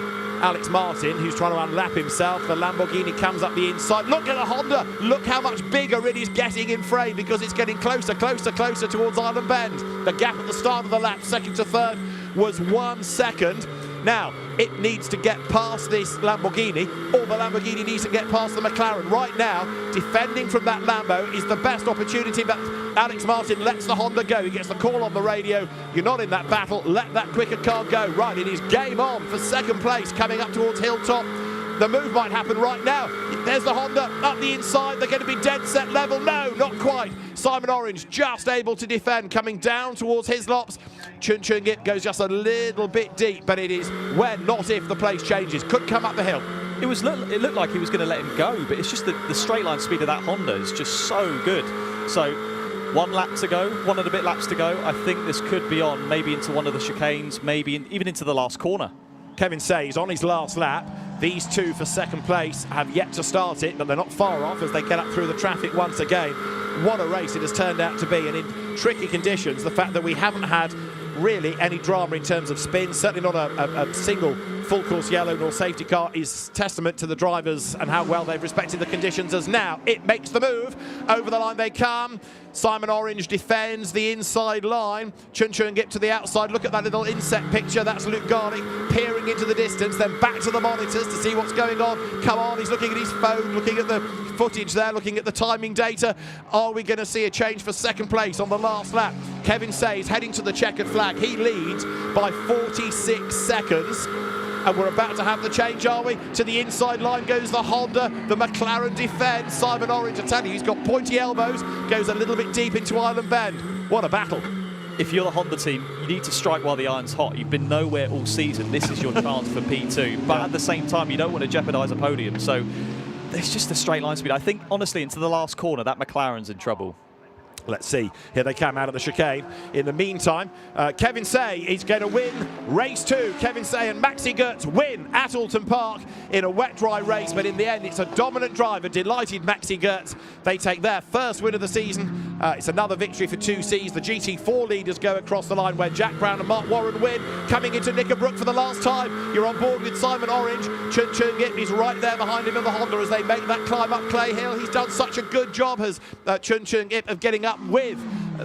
Alex Martin, who's trying to unlap himself. The Lamborghini comes up the inside. Look at the Honda. Look how much bigger it is getting in frame, because it's getting closer, closer, closer towards Island Bend. The gap at the start of the lap, second to third, was 1 second. Now, it needs to get past this Lamborghini, or the Lamborghini needs to get past the McLaren. Right now, defending from that Lambo is the best opportunity, but Alex Martin lets the Honda go. He gets the call on the radio. You're not in that battle. Let that quicker car go. Right, it is game on for second place coming up towards Hilltop. The move might happen right now. There's the Honda up the inside. They're going to be dead set level. No, not quite. Simon Orange just able to defend, coming down towards Hislops. Chun Chung Ip goes just a little bit deep, but it is when, not if, the place changes. Could come up the hill. It looked like he was going to let him go, but it's just the straight line speed of that Honda is just so good. So 1 lap to go, 1 and a bit laps to go. I think this could be on, maybe into one of the chicanes, maybe even into the last corner. Kevin Say's on his last lap. These two for second place have yet to start it, but they're not far off as they get up through the traffic once again. What a race it has turned out to be, and in tricky conditions, the fact that we haven't had really any drama in terms of spin, certainly not a single full course yellow nor safety car, is testament to the drivers and how well they've respected the conditions, as now it makes the move. Over the line they come. Simon Orange defends the inside line. Chun Chung Ip to the outside. Look at that little inset picture. That's Luke Garlick peering into the distance, then back to the monitors to see what's going on. Come on, he's looking at his phone, looking at the footage there, looking at the timing data. Are we going to see a change for second place on the last lap? Kevin Say is heading to the checkered flag. He leads by 46 seconds. And we're about to have the change, are we? To the inside line goes the Honda. The McLaren defends. Simon Orange, I tell you, he's got pointy elbows. Goes a little bit deep into Island Bend. What a battle. If you're the Honda team, you need to strike while the iron's hot. You've been nowhere all season. This is your chance for P2. But at the same time, you don't want to jeopardise a podium. So there's just a straight line speed. I think, honestly, into the last corner, that McLaren's in trouble. Let's see. Here they come out of the chicane. In the meantime, Kevin Say is going to win race 2. Kevin Say and Maxi Gertz win at Oulton Park in a wet-dry race, but in the end, it's a dominant driver. Delighted Maxi Gertz. They take their first win of the season. It's another victory for 2Cs. The GT4 leaders go across the line where Jack Brown and Mark Warren win. Coming into Knickerbrook for the last time. You're on board with Simon Orange. Chun Chung Ip is right there behind him in the Honda as they make that climb up Clay Hill. He's done such a good job, has Chun Chung Ip, of getting up with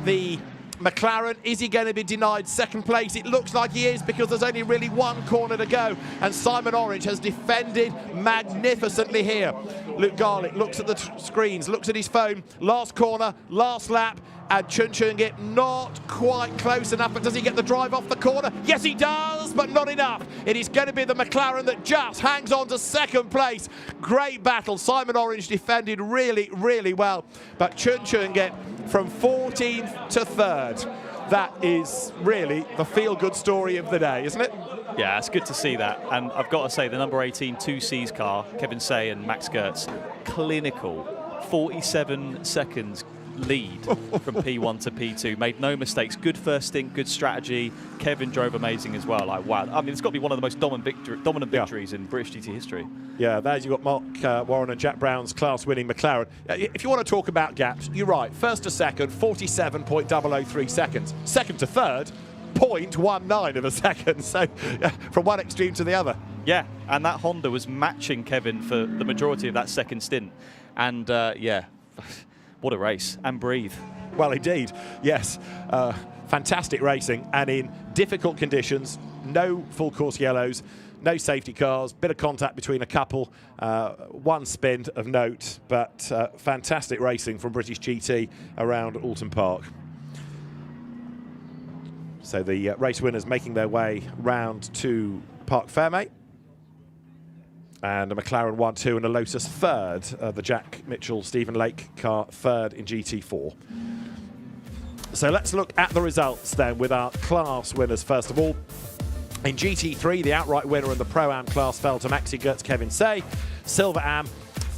the McLaren. Is he going to be denied second place? It looks like he is, because there's only really one corner to go, and Simon Orange has defended magnificently here. Luke Garlick looks at the screens, looks at his phone. Last corner, last lap, and Chun Chung Ip not quite close enough, but does he get the drive off the corner? Yes, he does, but not enough. It is going to be the McLaren that just hangs on to second place. Great battle. Simon Orange defended really, really well, but Chun Chung Ip from 14th to 3rd. That is really the feel-good story of the day, isn't it? Yeah, it's good to see that. And I've got to say, the number 18 2Cs car, Kevin Say and Max Gertz, clinical, 47 seconds lead from P1 to P2. Made no mistakes. Good first stint, good strategy. Kevin drove amazing as well. Like, wow. I mean, it's got to be one of the most dominant victories in British GT history. Yeah, there's you've got Mark Warren and Jack Brown's class-winning McLaren. If you want to talk about gaps, you're right. First to second, 47.003 seconds. Second to third, 0.19 of a second. So from one extreme to the other. Yeah, and that Honda was matching Kevin for the majority of that second stint. And yeah, what a race. And breathe. Well, indeed, yes. Fantastic racing, and in difficult conditions. No full course yellows, no safety cars, bit of contact between a couple, one spin of note, but fantastic racing from British GT around Oulton Park. So the race winners making their way round to Park Fairmate. And a McLaren 1-2 and a Lotus 3rd. The Jack Mitchell, Stephen Lake car 3rd in GT4. So let's look at the results then with our class winners first of all. In GT3, the outright winner in the Pro-Am class fell to Maxi Gertz, Kevin Say. Silver Am,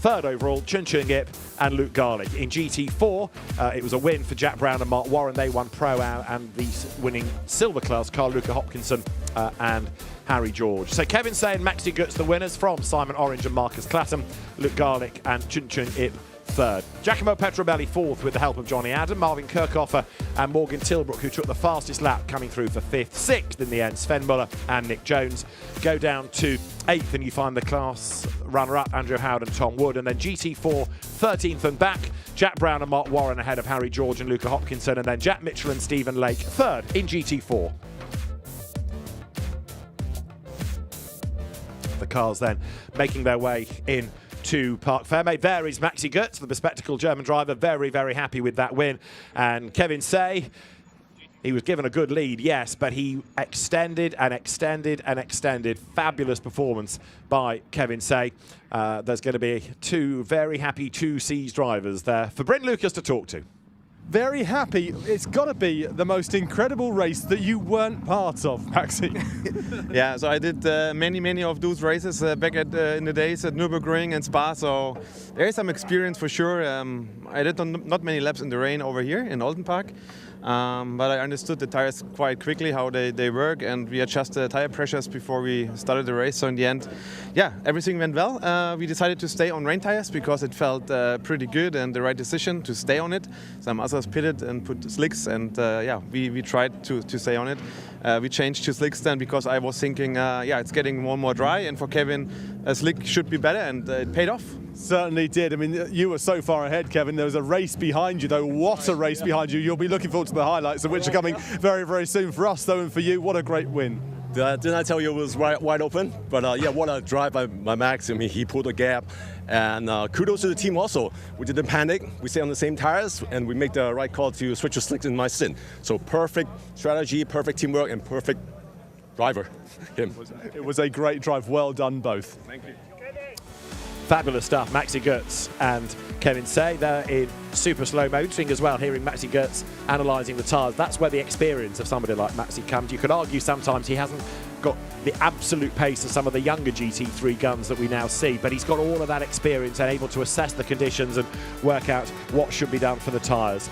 3rd overall, Chun Chung Ip and Luke Garlick. In GT4, it was a win for Jack Brown and Mark Warren. They won Pro-Am, and the winning silver class, Carl Luca Hopkinson and Harry George. So Kevin Say and Maxi Gertz the winners, from Simon Orange and Marcus Clatham. Luke Garlick and Chun Chung Ip 3rd. Giacomo Petrobelli 4th with the help of Johnny Adam. Marvin Kirchhoffer and Morgan Tilbrook, who took the fastest lap, coming through for 5th. 6th in the end, Sven Muller and Nick Jones go down to 8th, and you find the class runner-up, Andrew Howard and Tom Wood. And then GT4, 13th and back, Jack Brown and Mark Warren ahead of Harry George and Luca Hopkinson. And then Jack Mitchell and Stephen Lake 3rd in GT4. The cars then making their way in to Park Fairmate. There is Maxi Götz, the bespectacled German driver, very, very happy with that win. And Kevin Say, he was given a good lead, yes, but he extended and extended and extended. Fabulous performance by Kevin Say. There's going to be two very happy 2Cs drivers there for Bryn Lucas to talk to. Very happy. It's got to be the most incredible race that you weren't part of, Maxi. Yeah, so I did many of those races back in the days at Nürburgring and Spa, so there is some experience for sure. I did not many laps in the rain over here in Oulton Park, but I understood the tires quite quickly, how they work, and we adjusted the tire pressures before we started the race. So in the end, yeah, everything went well. We decided to stay on rain tires because it felt pretty good and the right decision to stay on it. Some others pitted and put slicks, and yeah, we tried to stay on it. We changed to slicks then because I was thinking, yeah, it's getting more and more dry, and for Kevin, a slick should be better, and it paid off. Certainly did. I mean, you were so far ahead, Kevin. There was a race behind you, though. What a race behind you. You'll be looking forward to the highlights, of which are coming very, very soon for us, though, and for you. What a great win. Didn't I tell you it was wide open? But yeah, what a drive by Max. I mean, he pulled a gap. And kudos to the team also. We didn't panic. We stayed on the same tires, and we make the right call to switch to slicks in my stint. So perfect strategy, perfect teamwork, and perfect driver. Him. It was a great drive. Well done, both. Thank you. Fabulous stuff, Maxi Götz and Kevin Say. They're in super slow motoring as well, hearing Maxi Götz analysing the tyres. That's where the experience of somebody like Maxi comes. You could argue sometimes he hasn't got the absolute pace of some of the younger GT3 guns that we now see, but he's got all of that experience and able to assess the conditions and work out what should be done for the tyres.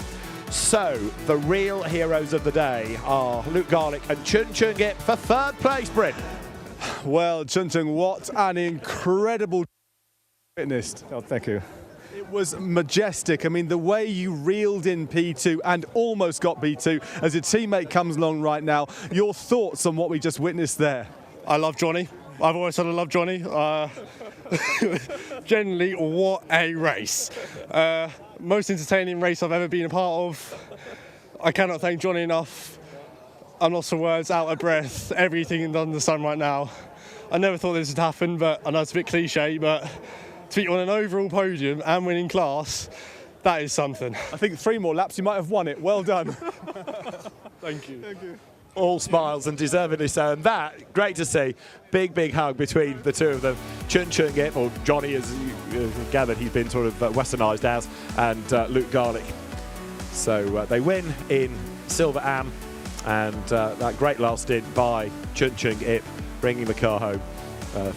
So, the real heroes of the day are Luke Garlick and Chun Chung Ip for third place, Bryn. Well, Chun Chung, what an incredible witnessed. Oh, thank you. It was majestic. I mean, the way you reeled in P2 and almost got P2 as your teammate comes along right now. Your thoughts on what we just witnessed there? I love Johnny. I've always said I love Johnny. Generally, what a race. Most entertaining race I've ever been a part of. I cannot thank Johnny enough. I'm lost for words, out of breath, everything under the sun right now. I never thought this would happen, but I know it's a bit cliche, but to be on an overall podium and winning class, that is something. I think 3 more laps, you might have won it. Well done. Thank you. Thank you. All smiles, and deservedly so. And that, great to see. Big, big hug between the two of them. Chun Chung Ip, or Johnny, as you gathered, he's been sort of westernised as, and Luke Garlick. So they win in Silver Am, and that great last stint by Chun Chung Ip, bringing the car home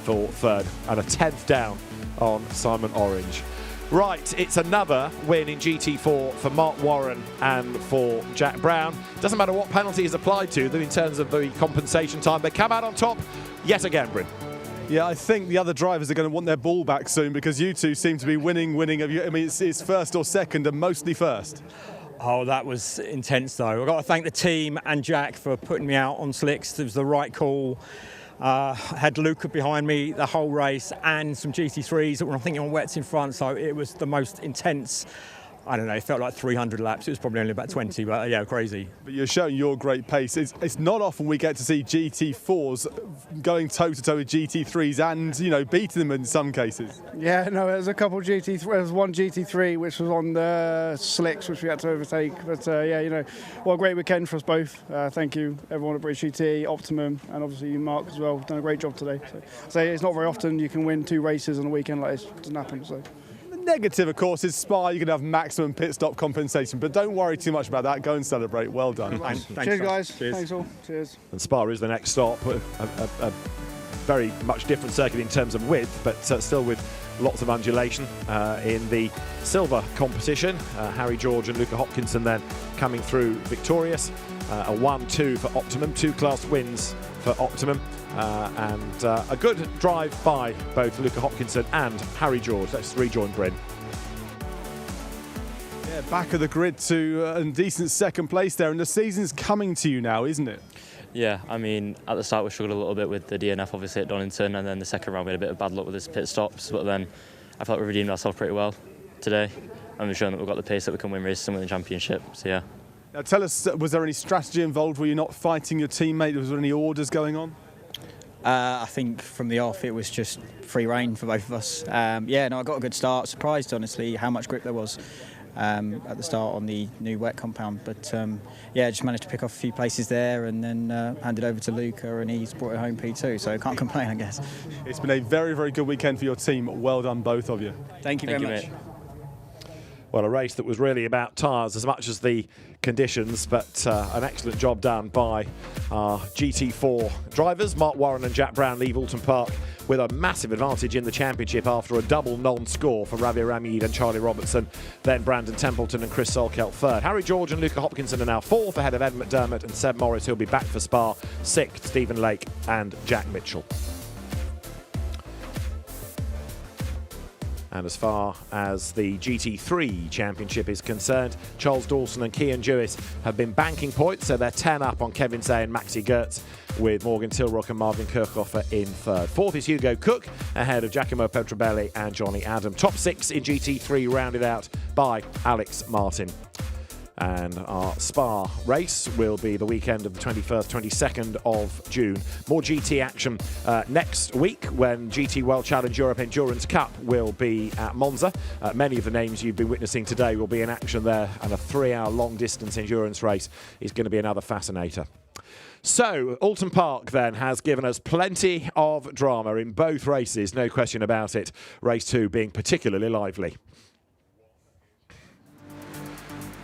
for third, and a 10th down on Simon Orange. Right, it's another win in GT4 for Mark Warren and for Jack Brown. Doesn't matter what penalty is applied to them in terms of the compensation time. They come out on top yet again, Bryn. Yeah, I think the other drivers are going to want their ball back soon, because you two seem to be winning. I mean, it's first or second, and mostly first. Oh, that was intense, though. I've got to thank the team and Jack for putting me out on slicks. It was the right call. I had Luca behind me the whole race and some GT3s that were, I think, on wets in front, so it was the most intense. I don't know, it felt like 300 laps. It was probably only about 20, but yeah, crazy. But you're showing your great pace. It's not often we get to see GT4s going toe-to-toe with GT3s and, you know, beating them in some cases. Yeah, no, there's a couple of GT3. There's one GT3 which was on the slicks, which we had to overtake. But yeah, you know, what a great weekend for us both. Thank you, everyone at British GT, Optimum, and obviously you, Mark, as well. Done a great job today. So it's not very often you can win 2 races on a weekend like this. It doesn't happen. So. Negative, of course, is Spa. You're going to have maximum pit stop compensation, but don't worry too much about that. Go and celebrate. Well done. Thanks, cheers, guys. Cheers. Thanks all. Cheers. And Spa is the next stop. A very much different circuit in terms of width, but still with lots of undulation in the silver competition. Harry George and Luca Hopkinson then coming through victorious. A 1-2 for Optimum, 2 class wins for Optimum. And a good drive by both Luca Hopkinson and Harry George. Let's rejoin Bryn. Yeah, back of the grid to a decent second place there, and the season's coming to you now, isn't it? Yeah, I mean, at the start we struggled a little bit with the DNF, obviously, at Donington, and then the second round we had a bit of bad luck with his pit stops, but then I felt we redeemed ourselves pretty well today, and we've shown that we've got the pace that we can win races and win the championship, so yeah. Now tell us, was there any strategy involved? Were you not fighting your teammate? Was there any orders going on? I think from the off it was just free rein for both of us. I got a good start. Surprised, honestly, how much grip there was at the start on the new wet compound. But just managed to pick off a few places there and then handed over to Luca, and he's brought it home P2. So can't complain, I guess. It's been a very, very good weekend for your team. Well done, both of you. Thank you very much. Mate. Well, a race that was really about tyres as much as the conditions, but an excellent job done by our GT4 drivers. Mark Warren and Jack Brown leave Oulton Park with a massive advantage in the championship after a double non-score for Ravi Ramid and Charlie Robertson. Then Brandon Templeton and Chris Solkelt third. Harry George and Luca Hopkinson are now fourth, ahead of Ed McDermott and Seb Morris, who'll be back for Spa. Sixth, Stephen Lake and Jack Mitchell. And as far as the GT3 Championship is concerned, Charles Dawson and Cian Jewis have been banking points, so they're 10 up on Kevin Say and Maxi Gertz, with Morgan Tilrock and Marvin Kirchhofer in third. Fourth is Hugo Cook, ahead of Giacomo Petrobelli and Johnny Adam. Top six in GT3 rounded out by Alex Martin. And our Spa race will be the weekend of the 21st, 22nd of June. More GT action next week when GT World Challenge Europe Endurance Cup will be at Monza. Many of the names you've been witnessing today will be in action there, and a 3-hour long distance endurance race is going to be another fascinator. So, Oulton Park then has given us plenty of drama in both races, no question about it. Race 2 being particularly lively.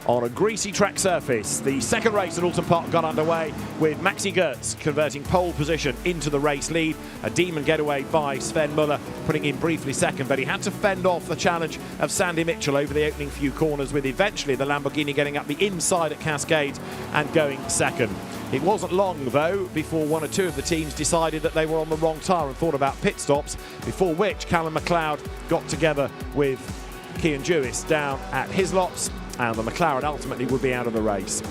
On a greasy track surface, the second race at Oulton Park got underway with Maxi Gertz converting pole position into the race lead. A demon getaway by Sven Muller, putting in briefly second, but he had to fend off the challenge of Sandy Mitchell over the opening few corners, with eventually the Lamborghini getting up the inside at Cascades and going second. It wasn't long, though, before one or two of the teams decided that they were on the wrong tyre and thought about pit stops, before which Callum McLeod got together with Cian Jewis down at Hislops, and the McLaren ultimately would be out of the race.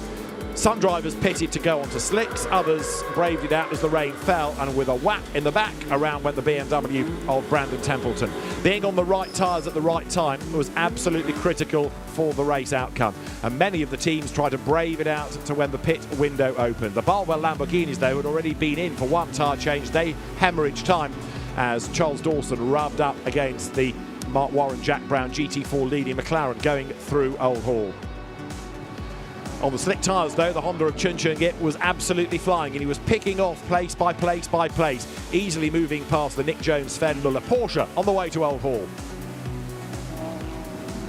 Some drivers pitted to go onto slicks, others braved it out as the rain fell, and with a whack in the back, around went the BMW of Brandon Templeton. Being on the right tyres at the right time was absolutely critical for the race outcome, and many of the teams tried to brave it out to when the pit window opened. The Barwell Lamborghinis, though, had already been in for one tyre change. They hemorrhaged time as Charles Dawson rubbed up against the Mark Warren, Jack Brown GT4 leading McLaren going through Old Hall. On the slick tyres, though, the Honda of Chun Chun Gip was absolutely flying, and he was picking off place by place by place, easily moving past the Nick Jones Sven Muller Porsche on the way to Old Hall.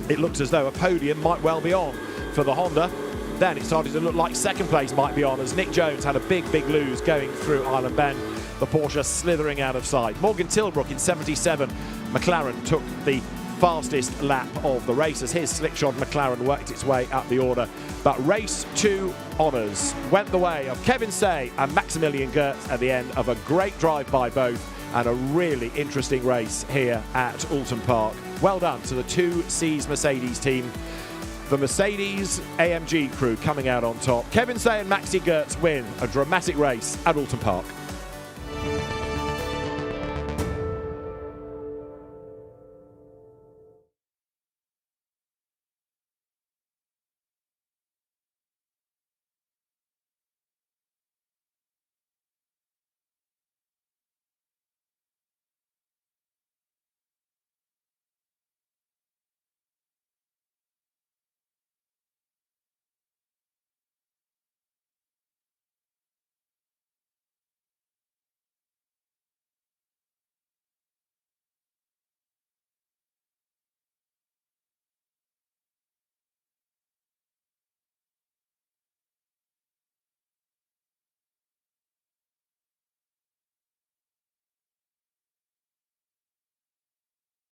It looked as though a podium might well be on for the Honda. Then it started to look like second place might be on as Nick Jones had a big lose going through Island Bend. The Porsche slithering out of sight. Morgan Tilbrook in 77. McLaren took the fastest lap of the race as his slickshod McLaren worked its way up the order. But race 2 honours went the way of Kevin Say and Maximilian Gertz at the end of a great drive by both, and a really interesting race here at Oulton Park. Well done to the 2Cs Mercedes team. The Mercedes AMG crew coming out on top. Kevin Say and Maxi Gertz win a dramatic race at Oulton Park.